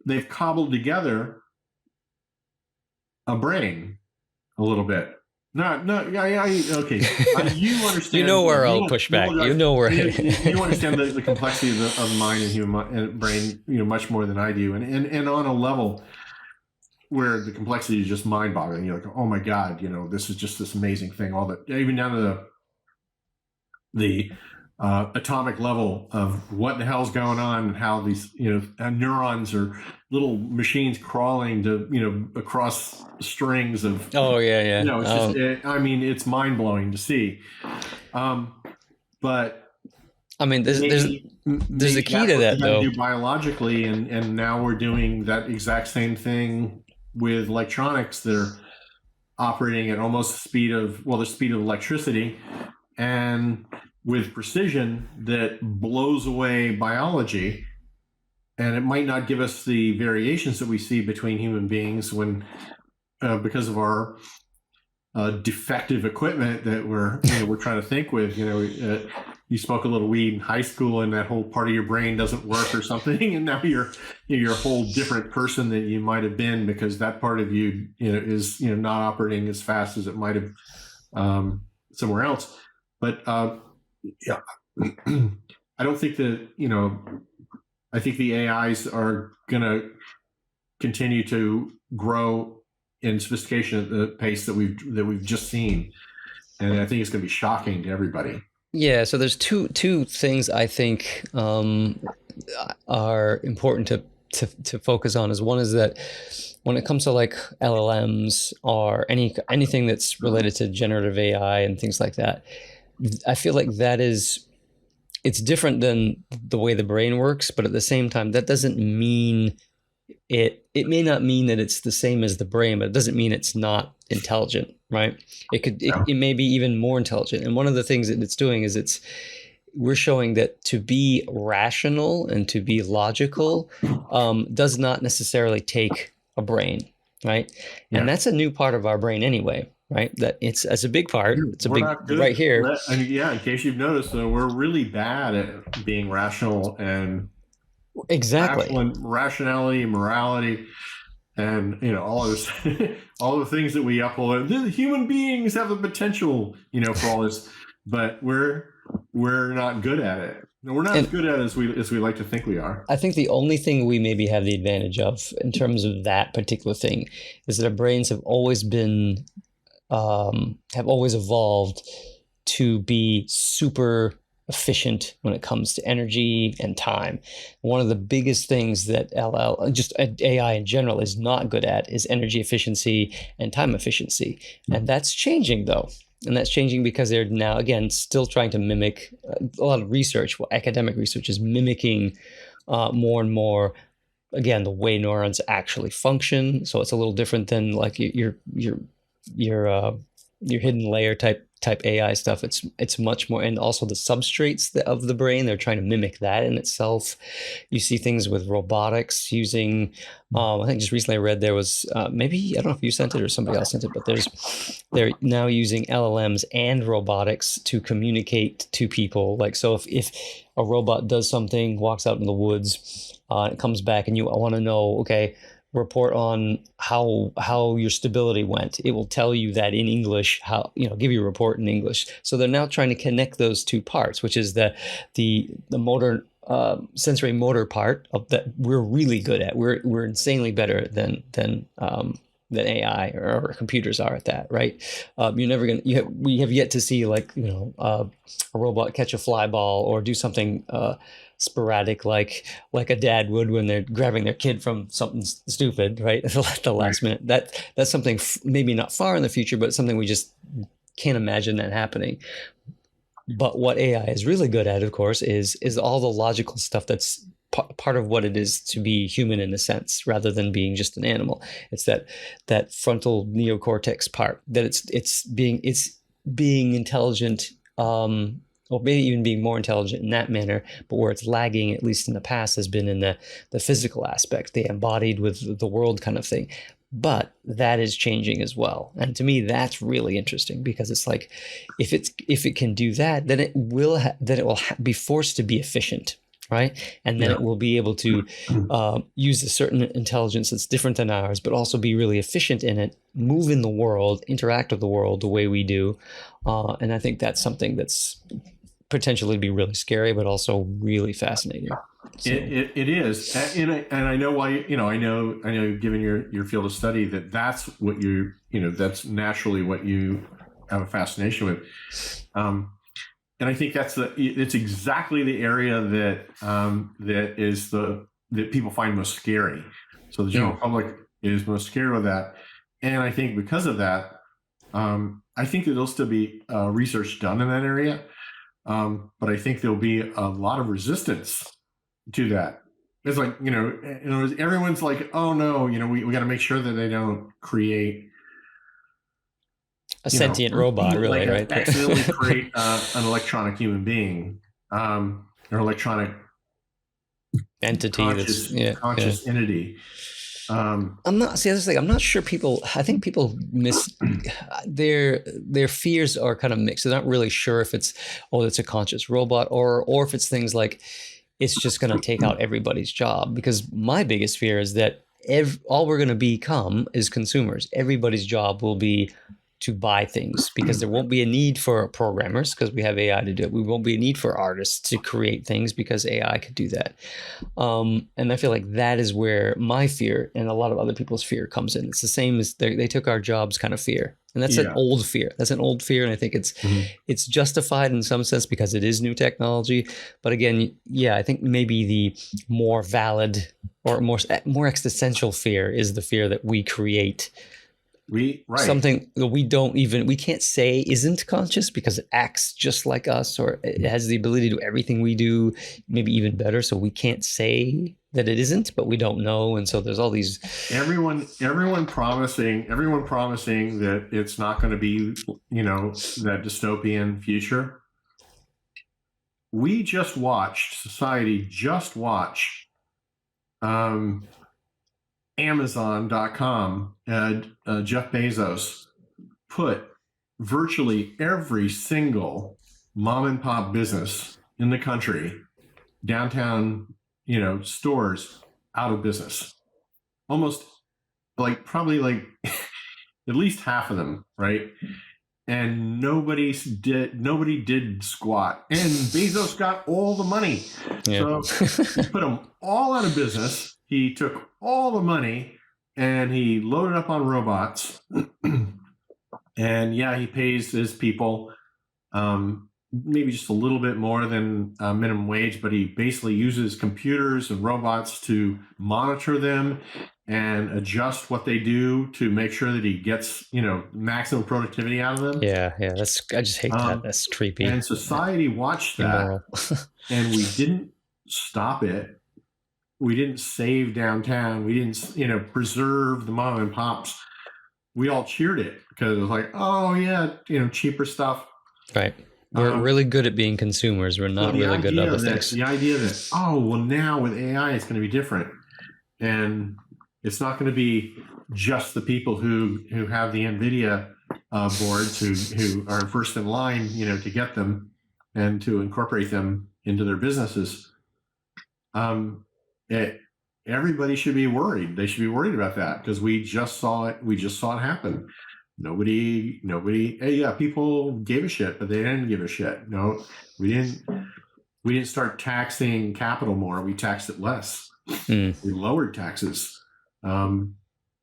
they've cobbled together a brain a little bit. Okay. You understand. You know where I'll push back. You know where you understand the complexity of the mind and human brain, much more than I do, and on a level where the complexity is just mind-boggling. You're like, oh my god, this is just this amazing thing. All that, even down to the atomic level of what the hell's going on, and how these neurons are little machines crawling to across strings of it's just it's mind-blowing to see, but I mean there's a key to that though. Do biologically, and now we're doing that exact same thing with electronics that are operating at almost the speed of electricity, and with precision that blows away biology. And it might not give us the variations that we see between human beings when because of our defective equipment that we're trying to think with. You smoke a little weed in high school and that whole part of your brain doesn't work or something, and now you're a whole different person than you might have been, because that part of you is not operating as fast as it might have somewhere else. But yeah, I don't think that I think the AIs are going to continue to grow in sophistication at the pace that we've just seen, and I think it's going to be shocking to everybody. Yeah, so there's two things I think are important to focus on. One is that when it comes to like LLMs or anything that's related to generative AI and things like that, I feel like it's different than the way the brain works, but at the same time, that doesn't mean it may not mean that it's the same as the brain, but it doesn't mean it's not intelligent, right? It may be even more intelligent. And one of the things that it's doing is we're showing that to be rational and to be logical does not necessarily take a brain, right? Yeah. And that's a new part of our brain anyway, right? That it's a big part. It's right here. In case you've noticed, we're really bad at being rational and rationality, morality, and all of this, all the things that we uphold. The human beings have the potential, for all this, but we're not good at it. We're not as good at it as we like to think we are. I think the only thing we maybe have the advantage of in terms of that particular thing is that our brains have always been have always evolved to be super efficient when it comes to energy and time. One of the biggest things that just AI in general, is not good at is energy efficiency and time efficiency. And that's changing though. And that's changing because they're now, again, still trying to mimic a lot of research. Well, academic research is mimicking more and more, again, the way neurons actually function. So it's a little different than like your hidden layer type AI stuff. It's much more, and also the substrates of the brain, they're trying to mimic that in itself. You see things with robotics using, I think just recently I read there was maybe, I don't know if you sent it or somebody else sent it, but they're now using LLMs and robotics to communicate to people. Like, so if a robot does something, walks out in the woods, it comes back and you want to know, okay, report on how your stability went. It will tell you that in English, give you a report in English. So they're now trying to connect those two parts, which is the motor, sensory motor part of that we're really good at. We're insanely better than AI or computers are at that, right? You're never gonna. We have yet to see like a robot catch a fly ball or do something sporadic like a dad would when they're grabbing their kid from something stupid, right? At the last minute. That's something maybe not far in the future, but something we just can't imagine that happening. But what AI is really good at, of course, is all the logical stuff that's part of what it is to be human in a sense, rather than being just an animal. It's that frontal neocortex part that it's being intelligent or maybe even being more intelligent in that manner, but where it's lagging, at least in the past, has been in the physical aspect, the embodied with the world kind of thing. But that is changing as well, and to me, that's really interesting because it's like, if it can do that, then it will be forced to be efficient, right? And then Yeah. it will be able to use a certain intelligence that's different than ours, but also be really efficient in it, move in the world, interact with the world the way we do. And I think that's something that's potentially be really scary, but also really fascinating. So, It is, and I know why. Given your field of study, that's what that's naturally what you have a fascination with. And I think it's exactly the area that people find most scary. So the general public is most scared of that, and I think because of that, I think that there'll still be research done in that area, but I think there'll be a lot of resistance to that. It's like, everyone's like, oh no, we got to make sure that they don't create, a sentient robot, really, right? accidentally create an electronic human being, or electronic Entity that's conscious entity. I'm not see that's the thing. I'm not sure people. I think people miss their fears are kind of mixed. They're not really sure if it's a conscious robot or if it's things like it's just going to take out everybody's job. Because my biggest fear is that all we're going to become is consumers. Everybody's job will be to buy things because there won't be a need for programmers because we have AI to do it. We won't be a need for artists to create things because AI could do that. And I feel like that is where my fear and a lot of other people's fear comes in. It's the same as they took our jobs kind of fear. And that's an old fear. That's an old fear. And I think it's justified in some sense because it is new technology. But again, yeah, I think maybe the more valid or more existential fear is the fear that we create something that we can't say isn't conscious because it acts just like us or it has the ability to do everything we do, maybe even better. So we can't say that it isn't, but we don't know. And so there's all these everyone promising that it's not going to be, that dystopian future. Society just watched Amazon.com, Jeff Bezos put virtually every single mom and pop business in the country, downtown, stores, out of business. Almost probably at least half of them, right? And nobody did squat. And Bezos got all the money. Yeah. So he put them all out of business. He took all the money and he loaded up on robots. And yeah, he pays his people maybe just a little bit more than minimum wage, but he basically uses computers and robots to monitor them and adjust what they do to make sure that he gets, maximum productivity out of them. Yeah. I just hate that. That's creepy. And society watched that, and we didn't stop it. We didn't save downtown. We didn't, preserve the mom and pops. We all cheered it because it was like, oh yeah, cheaper stuff. Right. We're really good at being consumers. We're not really good at other things. The idea that, now with AI, it's going to be different. And it's not going to be just the people who have the NVIDIA boards who are first in line, to get them and to incorporate them into their businesses. Everybody should be worried. They should be worried about that because we just saw it. We just saw it happen. Nobody. Hey, yeah, people gave a shit, but they didn't give a shit. No, we didn't. We didn't start taxing capital more. We taxed it less. We lowered taxes. And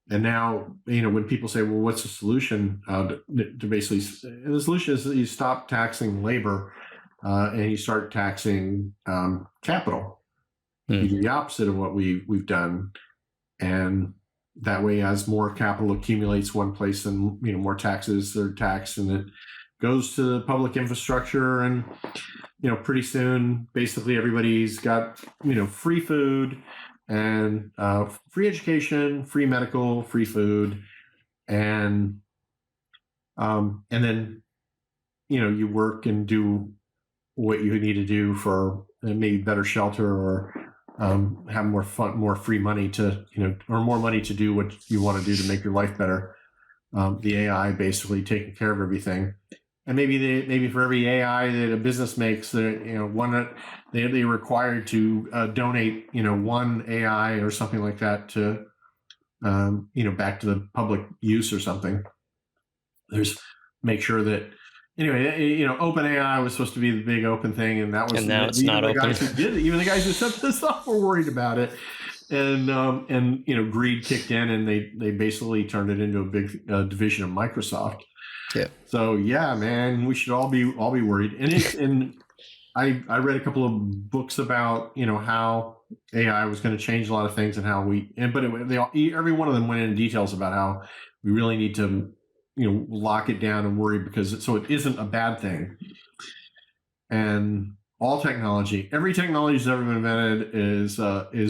now, when people say, well, what's the solution to basically, and the solution is that you stop taxing labor and you start taxing capital. You do the opposite of what we've done. And that way, as more capital accumulates one place and, more taxes are taxed and it goes to the public infrastructure and, pretty soon, basically everybody's got, free food and free education, free medical, free food. And then, you work and do what you need to do for maybe better shelter, or have more fun, more free money to, or more money to do what you want to do to make your life better. The AI basically taking care of everything. And maybe for every AI that a business makes, one that they're required to donate, one AI or something like that to, back to the public use or something. There's make sure that anyway, open AI was supposed to be the big open thing, and that was, And now it's not the open. guys who did it, even the guys who set this up were worried about it, and greed kicked in, and they basically turned it into a big division of Microsoft. Yeah. So yeah, man, we should all be worried. And I read a couple of books about how AI was going to change a lot of things, and how every one of them went into details about how we really need to lock it down and worry, because so it isn't a bad thing. And every technology that's ever been invented is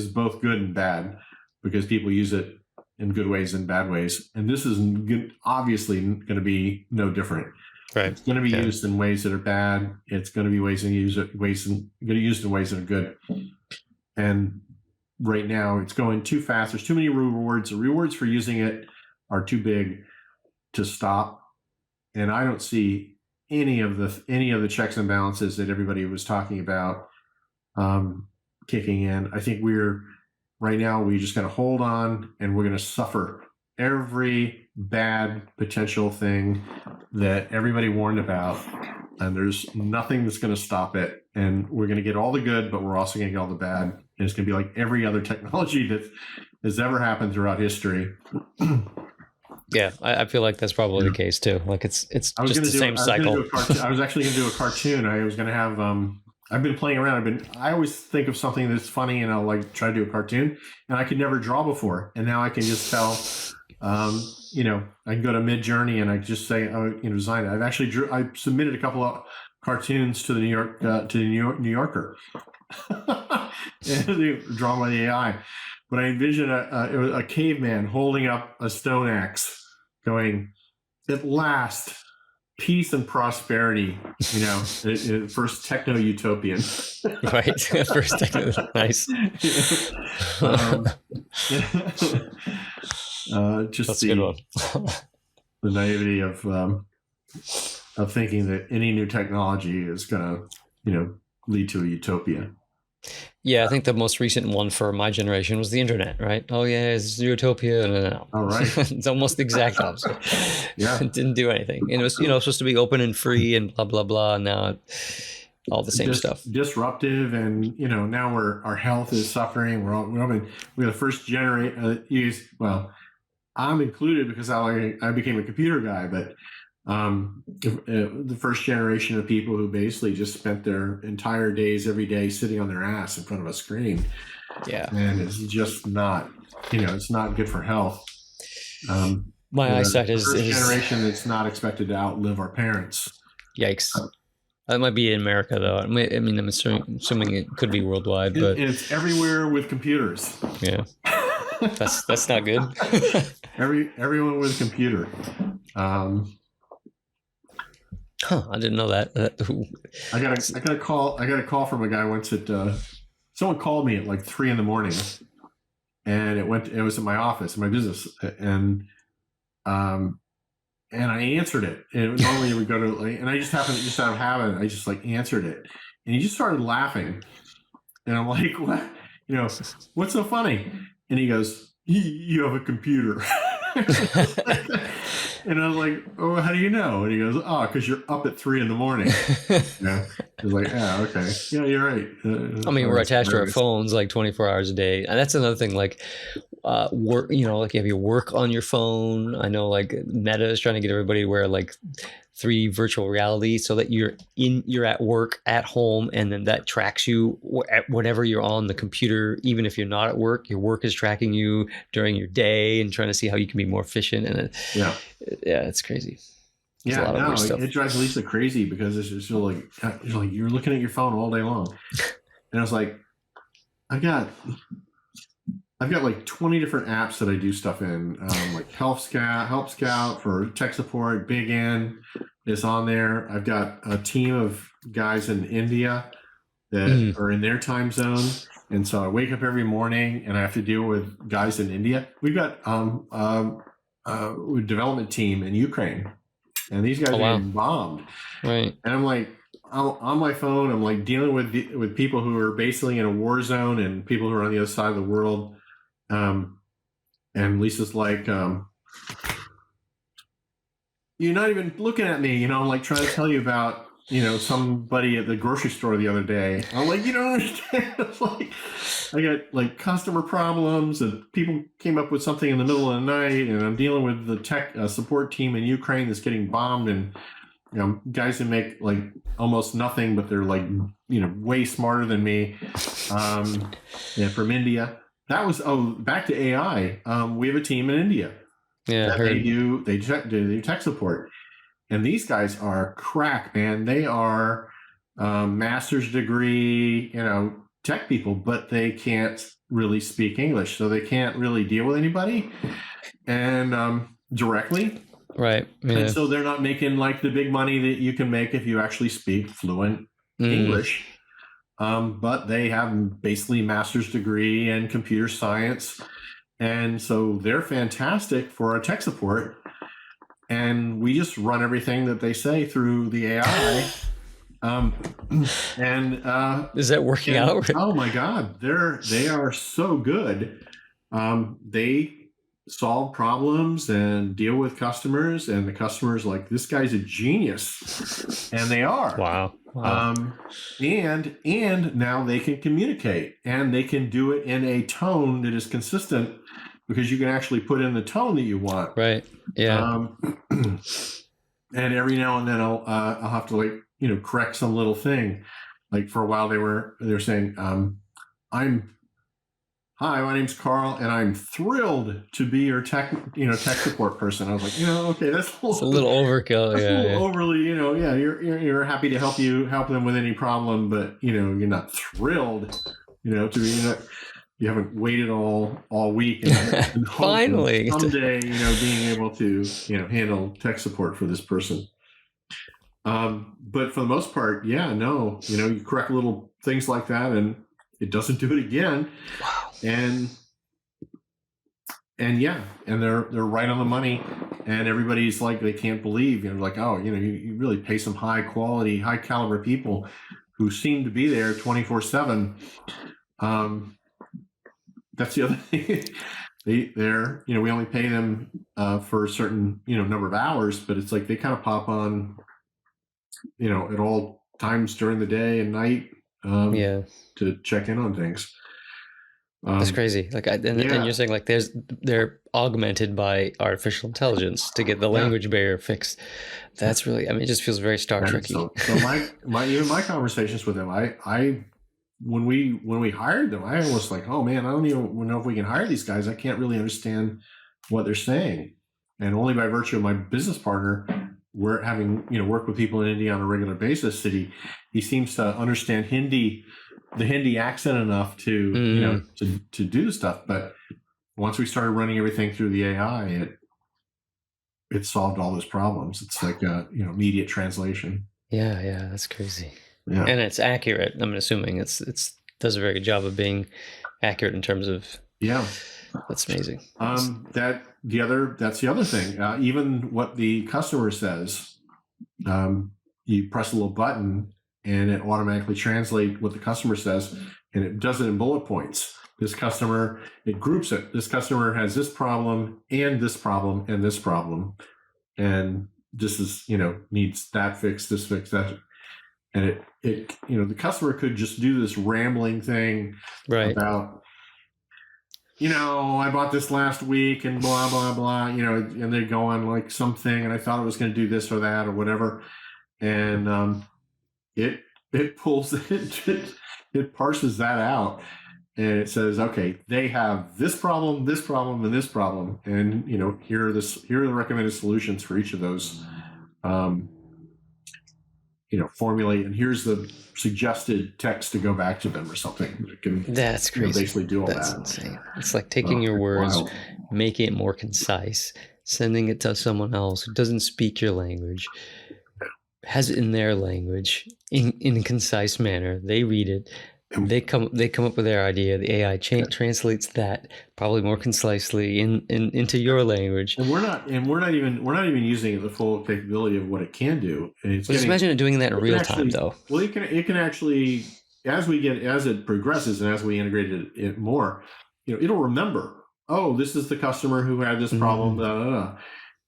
both good and bad, because people use it in good ways and bad ways. And this is obviously going to be no different. Right. It's going to be used in ways that are bad. It's going to be used in ways that are good. And right now it's going too fast. There's too many rewards. The rewards for using it are too big to stop. And I don't see any of the checks and balances that everybody was talking about kicking in. I think right now we just got to hold on, and we're going to suffer every bad potential thing that everybody warned about, and there's nothing that's going to stop it. And we're going to get all the good, but we're also going to get all the bad. And it's going to be like every other technology that has ever happened throughout history. Yeah, I feel like that's probably the case too. Like it's just the same cycle. I was actually going to do a cartoon. I was going to have. I've been playing around. I always think of something that's funny, and I'll try to do a cartoon, and I could never draw before, and now I can just tell. I can go to Midjourney and I just say, design it. I submitted a couple of cartoons to the New Yorker, and drawn by the AI. But I envision a caveman holding up a stone axe, going, "At last, peace and prosperity." First techno utopian. Right. First techno. Nice. Just that's a good one. The naivety of thinking that any new technology is going to lead to a utopia. Yeah, I think the most recent one for my generation was the internet, right? Oh yeah, it's utopia. No. All right. It's almost the exact opposite. Yeah. It didn't do anything. And it was, supposed to be open and free and blah, blah, blah. And now all the same stuff. Disruptive. And, now our health is suffering. We're the first generation I'm included because I became a computer guy, but the first generation of people who basically just spent their entire days every day sitting on their ass in front of a screen. Yeah. And it's just not, it's not good for health. My eyesight is generation that's not expected to outlive our parents. Yikes. That might be in America though. I mean, I'm assuming it could be worldwide, but it's everywhere with computers. Yeah. That's not good. Everyone with a computer. I didn't know that. I got a call from a guy once someone called me at 3 a.m, and it was at my office, in my business, and I answered it. And normally we go to and I just happened to just out of habit, I just answered it, and he just started laughing, and I'm like, what? What's so funny? And he goes, you have a computer. And I was like, oh, how do you know? And he goes, oh, because you're up at 3 a.m. Yeah. I was like, yeah, okay. Yeah, you're right. We're attached to our phones 24 hours a day. And that's another thing, work, you have your work on your phone. I know Meta is trying to get everybody to wear 3 virtual reality so that you're at work at home, and then that tracks you whenever you're on the computer. Even if you're not at work, your work is tracking you during your day and trying to see how you can be more efficient. And it's crazy. It drives Lisa crazy, because it's just you're looking at your phone all day long. And I was like, I've got 20 different apps that I do stuff in, Help Scout for tech support, Big N, is on there. I've got a team of guys in India that Mm. are in their time zone. And so I wake up every morning and I have to deal with guys in India. We've got a development team in Ukraine, and these guys Oh are wow. getting bombed. Right. And I'm like, on my phone, I'm like dealing with people who are basically in a war zone and people who are on the other side of the world. And Lisa's like, you're not even looking at me, I'm like trying to tell you about, somebody at the grocery store the other day. I'm like, you don't understand. It's like, I got like customer problems and people came up with something in the middle of the night, and I'm dealing with the tech support team in Ukraine that's getting bombed, and guys who make like almost nothing, but they're like, way smarter than me. From India. That was, back to AI. We have a team in India Yeah, I that they heard. do tech support. And these guys are crack, man. They are master's degree, tech people, but they can't really speak English. So they can't really deal with anybody and directly. Right. And Yeah. so they're not making like the big money that you can make if you actually speak fluent Mm. English. But they have basically master's degree in computer science. And so they're fantastic for our tech support. And we just run everything that they say through the AI. Is that working out? Oh my God, they are so good. They solve problems and deal with customers, and the customers like, this guy's a genius, and they are. Wow. Wow. And now they can communicate, and they can do it in a tone that is consistent, because you can actually put in the tone that you want. Right. Yeah. And every now and then I'll have to like correct some little thing. Like for a while they were saying, hi, my name's Carl, and I'm thrilled to be your tech support person. I was like, okay, that's It's a little overkill. that's a Yeah. little overly, you're happy to help them with any problem, but you're not thrilled, to be, you haven't waited all week and Finally. someday, being able to, handle tech support for this person. But for the most part, yeah, no, you correct little things like that and it doesn't do it again. Wow. And yeah, and they're right on the money, and everybody's like, they can't believe, like, oh, you really pay some high quality, high caliber people who seem to be there 24/7. That's the other thing. They're we only pay them for a certain number of hours, but it's like they kind of pop on at all times during the day and night to check in on things. That's crazy. Like, and you're saying like they're augmented by artificial intelligence to get the language barrier fixed. That's really, it just feels very Star Trek-y. So my conversations with them, when we hired them, I was like, oh man, I don't even know if we can hire these guys. I can't really understand what they're saying. And only by virtue of my business partner, we're having, work with people in India on a regular basis. He seems to understand the Hindi accent enough to, to do the stuff. But once we started running everything through the AI, it solved all those problems. It's like immediate translation. Yeah, that's crazy. Yeah. And it's accurate. I'm assuming it's does a very good job of being accurate in terms of. Yeah. That's amazing. That's the other thing. Even what the customer says, you press a little button and it automatically translates what the customer says, and it does it in bullet points. It groups it. This customer has this problem and this problem and this problem, and this is needs that fix, this fix, that. And it the customer could just do this rambling thing about, I bought this last week and blah, blah, blah, and they go on like something, and I thought it was going to do this or that or whatever. And it pulls it parses that out, and it says, okay, they have this problem, and this problem. And, here are the recommended solutions for each of those, formulate, and here's the suggested text to go back to them or something. That's crazy. Basically do all That's that. Insane. It's like taking your words, wild, making it more concise, sending it to someone else who doesn't speak your language. has it in their language in a concise manner. They read it. They come up with their idea. The AI translates that probably more concisely into your language. And we're not even using the full capability of what it can do. And it's But just getting imagine it doing that in it can real time, actually though. well it can actually as it progresses and as we integrate it more, it'll remember, oh, this is the customer who had this problem, Mm. da, da, da.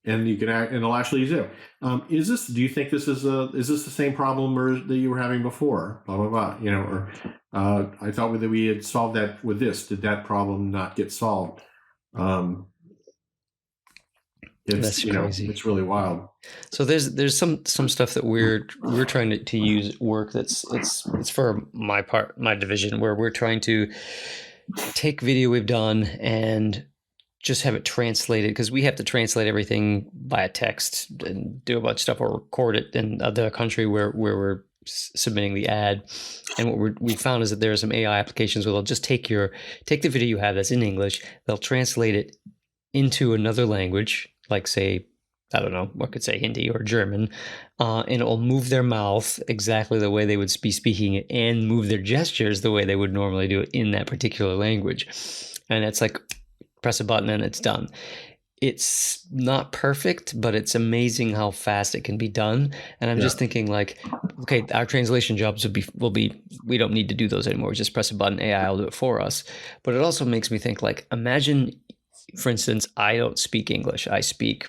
And you can act, and it'll actually use it. Do you think this is the same problem or that you were having before? Blah blah blah. Or I thought that we had solved that with this. Did that problem not get solved? Um, That's crazy. it's really wild. So there's some stuff that we're trying to use at work. It's for my division, where we're trying to take video we've done and just have it translated, because we have to translate everything via text and do a bunch of stuff, or record it in the country where we're submitting the ad. And what we found is that there are some AI applications where they'll just take the video you have that's in English, they'll translate it into another language, like, say, I don't know, what could say Hindi or German, and it'll move their mouth exactly the way they would be speaking it, and move their gestures the way they would normally do it in that particular language. And it's like, press a button and it's done. It's not perfect, but it's amazing how fast it can be done. And I'm just thinking, like, okay, our translation jobs will be we don't need to do those anymore. We just press a button, AI will do it for us. But it also makes me think, like, imagine, for instance, I don't speak English. I speak,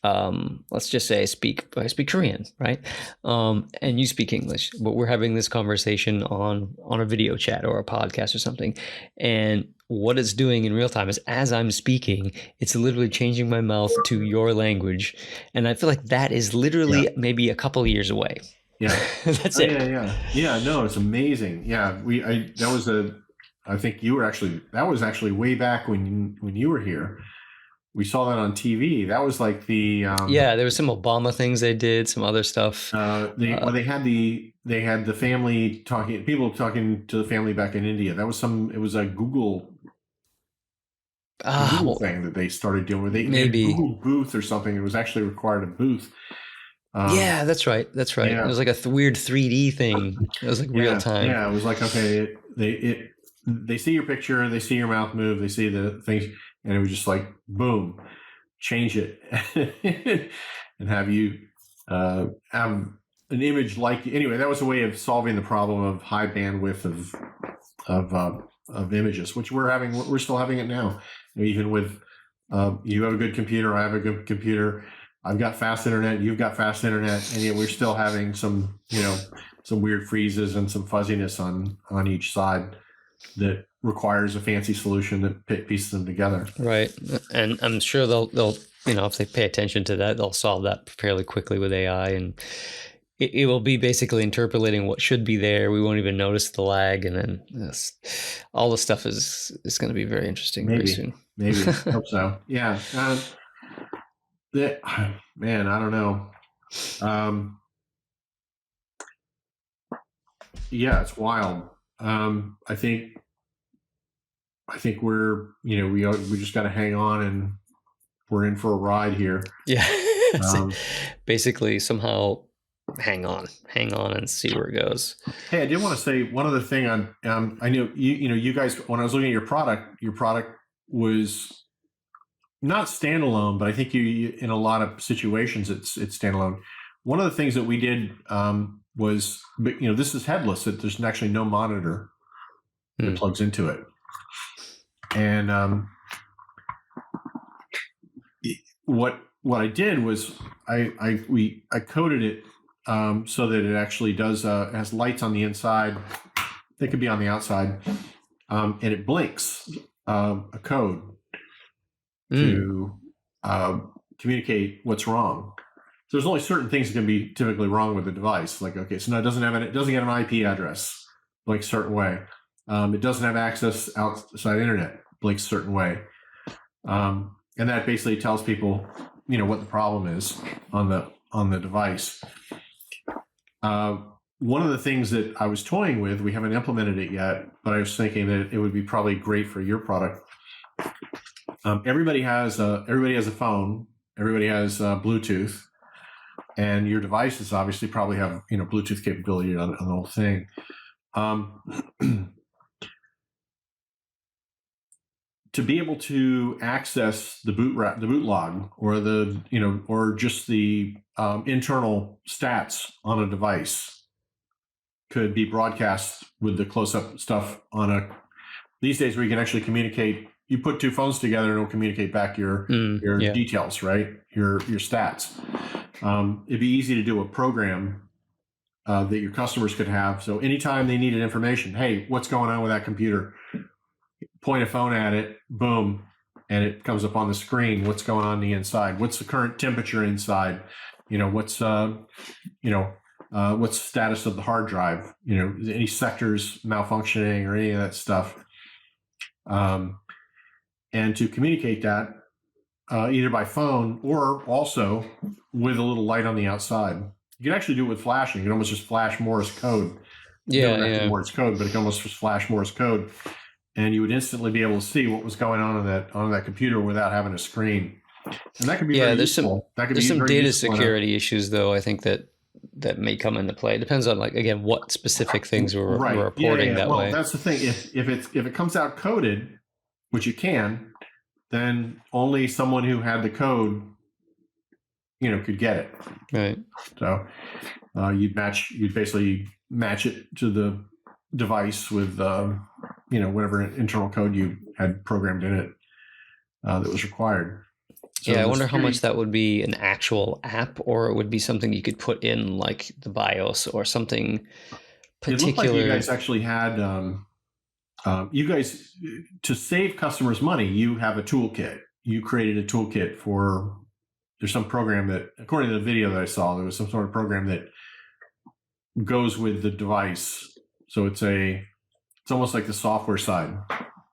let's just say I speak Korean, right? And you speak English, but we're having this conversation on a video chat or a podcast or something. And what it's doing in real time is, as I'm speaking, it's literally changing my mouth to your language. And I feel like that is literally maybe a couple of years away. Yeah. That's it. Yeah. No, it's amazing. Yeah. I think that was actually way back when you were here. We saw that on TV. That was like the there was some Obama things they did, some other stuff. They had the family talking, people talking to the family back in India. It was a Google thing that they started doing, where they had Google Booth or something. It was actually required a booth. Yeah, that's right. Yeah. It was like a weird 3D thing. It was like real time. Yeah, it was like, okay, they see your picture, they see your mouth move, they see the things, and it was just like, boom, change it and have you have an image like. Anyway, that was a way of solving the problem of high bandwidth of images, which we're still having it now. Even with you have a good computer, I have a good computer, I've got fast internet, you've got fast internet, and yet we're still having some weird freezes and some fuzziness on each side that requires a fancy solution that pieces them together. Right. And I'm sure they'll if they pay attention to that, they'll solve that fairly quickly with AI, and it will be basically interpolating what should be there. We won't even notice the lag, and then all the stuff is going to be very interesting very soon. Maybe. Hope so. Yeah. Man, I don't know. Yeah, it's wild. I think we're we just got to hang on, and we're in for a ride here. Yeah. Basically, somehow hang on and see where it goes. Hey, I did want to say one other thing on. I know you guys, when I was looking at your product was not standalone, but I think you in a lot of situations it's standalone. One of the things that we did was, this is headless. That there's actually no monitor that plugs into it, and what I did was I coded it so that it actually does has lights on the inside. They could be on the outside, and it blinks a code to communicate what's wrong. So there's only certain things that can be typically wrong with the device. Like, okay, so now it doesn't get an IP address, like a certain way. It doesn't have access outside internet, like a certain way. And that basically tells people, what the problem is on the device. One of the things that I was toying with, we haven't implemented it yet, but I was thinking that it would be probably great for your product. Everybody has a phone. Everybody has Bluetooth. and your devices obviously probably have Bluetooth capability on the whole thing. To be able to access the boot log, or or just the internal stats on a device, could be broadcast with the close-up stuff these days where you can actually communicate. You put two phones together and it'll communicate back your Yeah. details, right? Your stats. It'd be easy to do a program that your customers could have. So anytime they needed information, hey, what's going on with that computer? Point a phone at it, boom, and it comes up on the screen. What's going on the inside? What's the current temperature inside? What's what's the status of the hard drive? Any sectors malfunctioning or any of that stuff. And to communicate that either by phone or also with a little light on the outside. You can actually do it with flashing. You can almost just flash Morse code. Yeah. Morse code, but it can almost just flash Morse code, and you would instantly be able to see what was going on that computer without having a screen. And that could be very useful. There's some data security issues, though, I think that may come into play. It depends on, like, again, what specific things we're reporting that way. Well, that's the thing. If it comes out coded, which you can, then only someone who had the code, could get it. Right. So you'd basically match it to the device with whatever internal code you had programmed in it that was required. So I wonder how much that would be an actual app, or it would be something you could put in like the BIOS or something particular. It looked like you guys actually had to save customers money. You have a toolkit. You created a toolkit there's some program that, according to the video that I saw, there was some sort of program that goes with the device. So it's almost like the software side.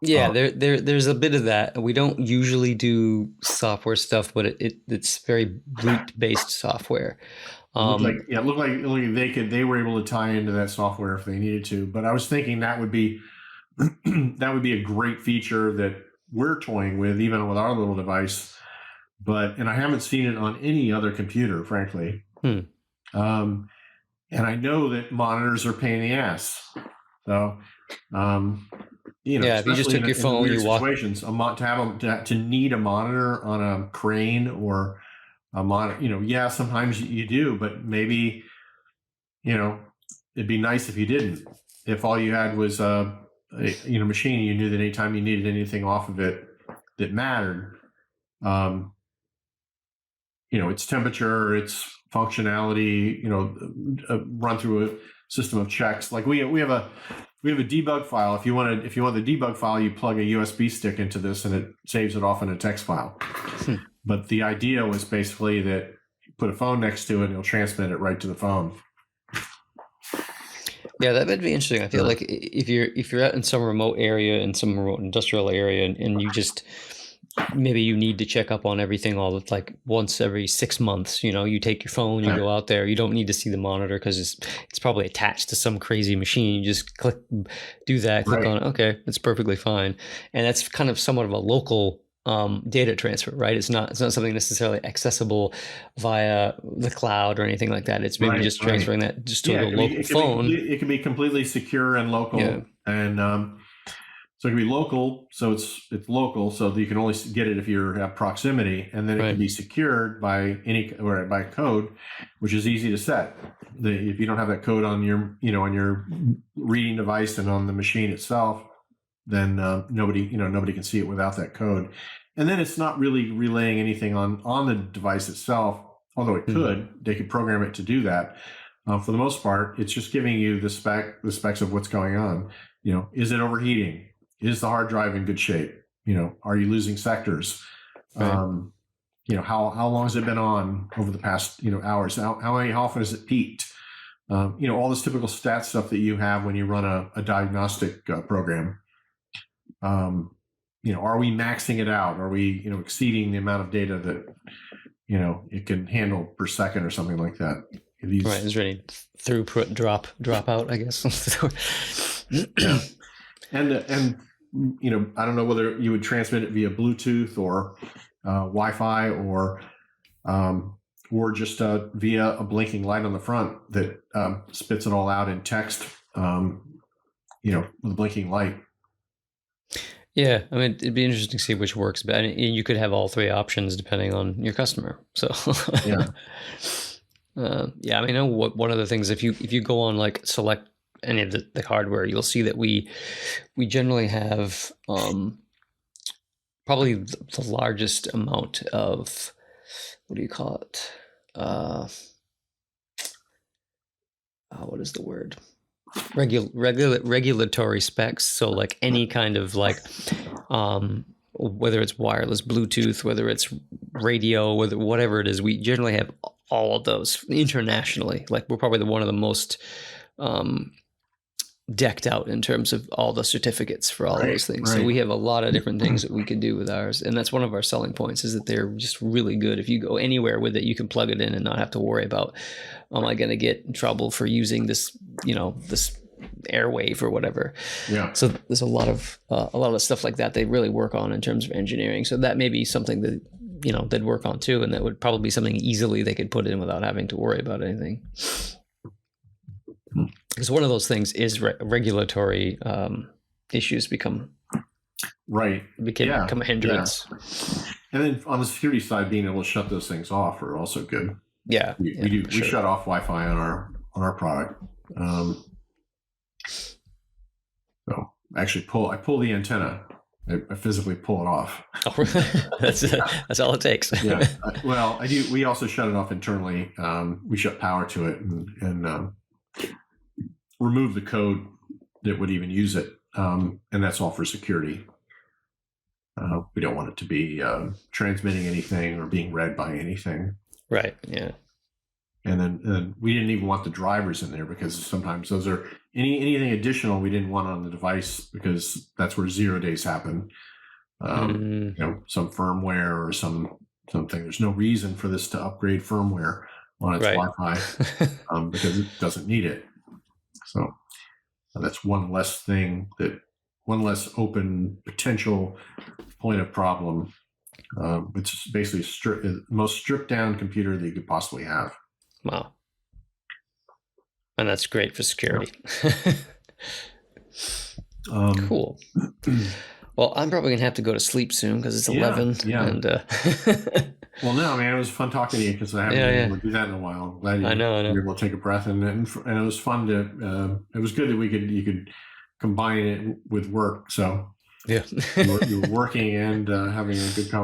Yeah, there's a bit of that. We don't usually do software stuff, but it's very brute-based software. It looked like they were able to tie into that software if they needed to. But I was thinking that would be a great feature that we're toying with, even with our little device. And I haven't seen it on any other computer, frankly. And I know that monitors are a pain in the ass. So, if you just took your phone, you walk. To need a monitor on a crane or a monitor, sometimes you do, but maybe, it'd be nice if you didn't. If all you had was a machine, you knew that anytime you needed anything off of it that mattered, its temperature, its functionality, run through a system of checks. Like we have a debug file. If you want the debug file, you plug a USB stick into this and it saves it off in a text file. But the idea was basically that you put a phone next to it and it'll transmit it right to the phone. Yeah, that would be interesting. I feel like if you're out in some remote area, in some remote industrial area, and you just maybe you need to check up on everything like once every 6 months. You take your phone, you go out there. You don't need to see the monitor because it's probably attached to some crazy machine. You just click on it. Okay, it's perfectly fine. And that's kind of somewhat of a local data transfer, right? It's not something necessarily accessible via the cloud or anything like that. It's maybe just transferring that just to a local phone. It can be completely secure and local, and so it can be local. So it's local, so you can only get it if you're at proximity, and then it can be secured by by code, which is easy to set. If you don't have that code on your on your reading device and on the machine itself, then nobody can see it without that code. And then it's not really relaying anything on the device itself, although it could. They could program it to do that. For the most part, it's just giving you the specs of what's going on. Is it overheating? Is the hard drive in good shape? Are you losing sectors? How long has it been on over the past hours? How often has it peaked? All this typical stat stuff that you have when you run a diagnostic program. Are we maxing it out? Are we exceeding the amount of data that it can handle per second or something like that? Is there any throughput drop out, I guess? Yeah. And I don't know whether you would transmit it via Bluetooth or Wi-Fi or or just via a blinking light on the front that spits it all out in text, with a blinking light. Yeah, I mean, it'd be interesting to see which works, but you could have all three options depending on your customer. So, Yeah. yeah, I mean, I know one of the things, if you go on like select any of the hardware, you'll see that we generally have probably the largest amount of, what do you call it? What is the word? Regulatory specs. So like any kind of like, whether it's wireless, Bluetooth, whether it's radio, whatever it is, we generally have all of those internationally. Like we're probably one of the most decked out in terms of all the certificates for all those things. Right. So we have a lot of different things that we can do with ours. And that's one of our selling points, is that they're just really good. If you go anywhere with it, you can plug it in and not have to worry about, am I going to get in trouble for using this, this airwave or whatever. Yeah. So there's a lot of stuff like that they really work on in terms of engineering. So that may be something that, they'd work on too. And that would probably be something easily they could put in without having to worry about anything. Because one of those things is regulatory issues become a hindrance. Yeah. And then on the security side, being able to shut those things off are also good. Yeah, we shut off Wi-Fi on our product. So I pull the antenna. I physically pull it off. Oh, that's all it takes. Yeah. Well, I do. We also shut it off internally. We shut power to it and remove the code that would even use it, and that's all for security. We don't want it to be transmitting anything or being read by anything. Right. Yeah. And then we didn't even want the drivers in there, because sometimes those are anything additional we didn't want on the device, because that's where 0 days happen. Some firmware or something. There's no reason for this to upgrade firmware on its Wi-Fi because it doesn't need it. So that's one less open potential point of problem. It's basically the most stripped down computer that you could possibly have. Wow. And that's great for security. Cool. Well, I'm probably going to have to go to sleep soon because it's 11. Yeah. And, well, no, man, it was fun talking to you, because I haven't been able to do that in a while. I'm glad you were able to take a breath, and it was fun to. It was good that you could combine it with work. So yeah, you were working and having a good conversation.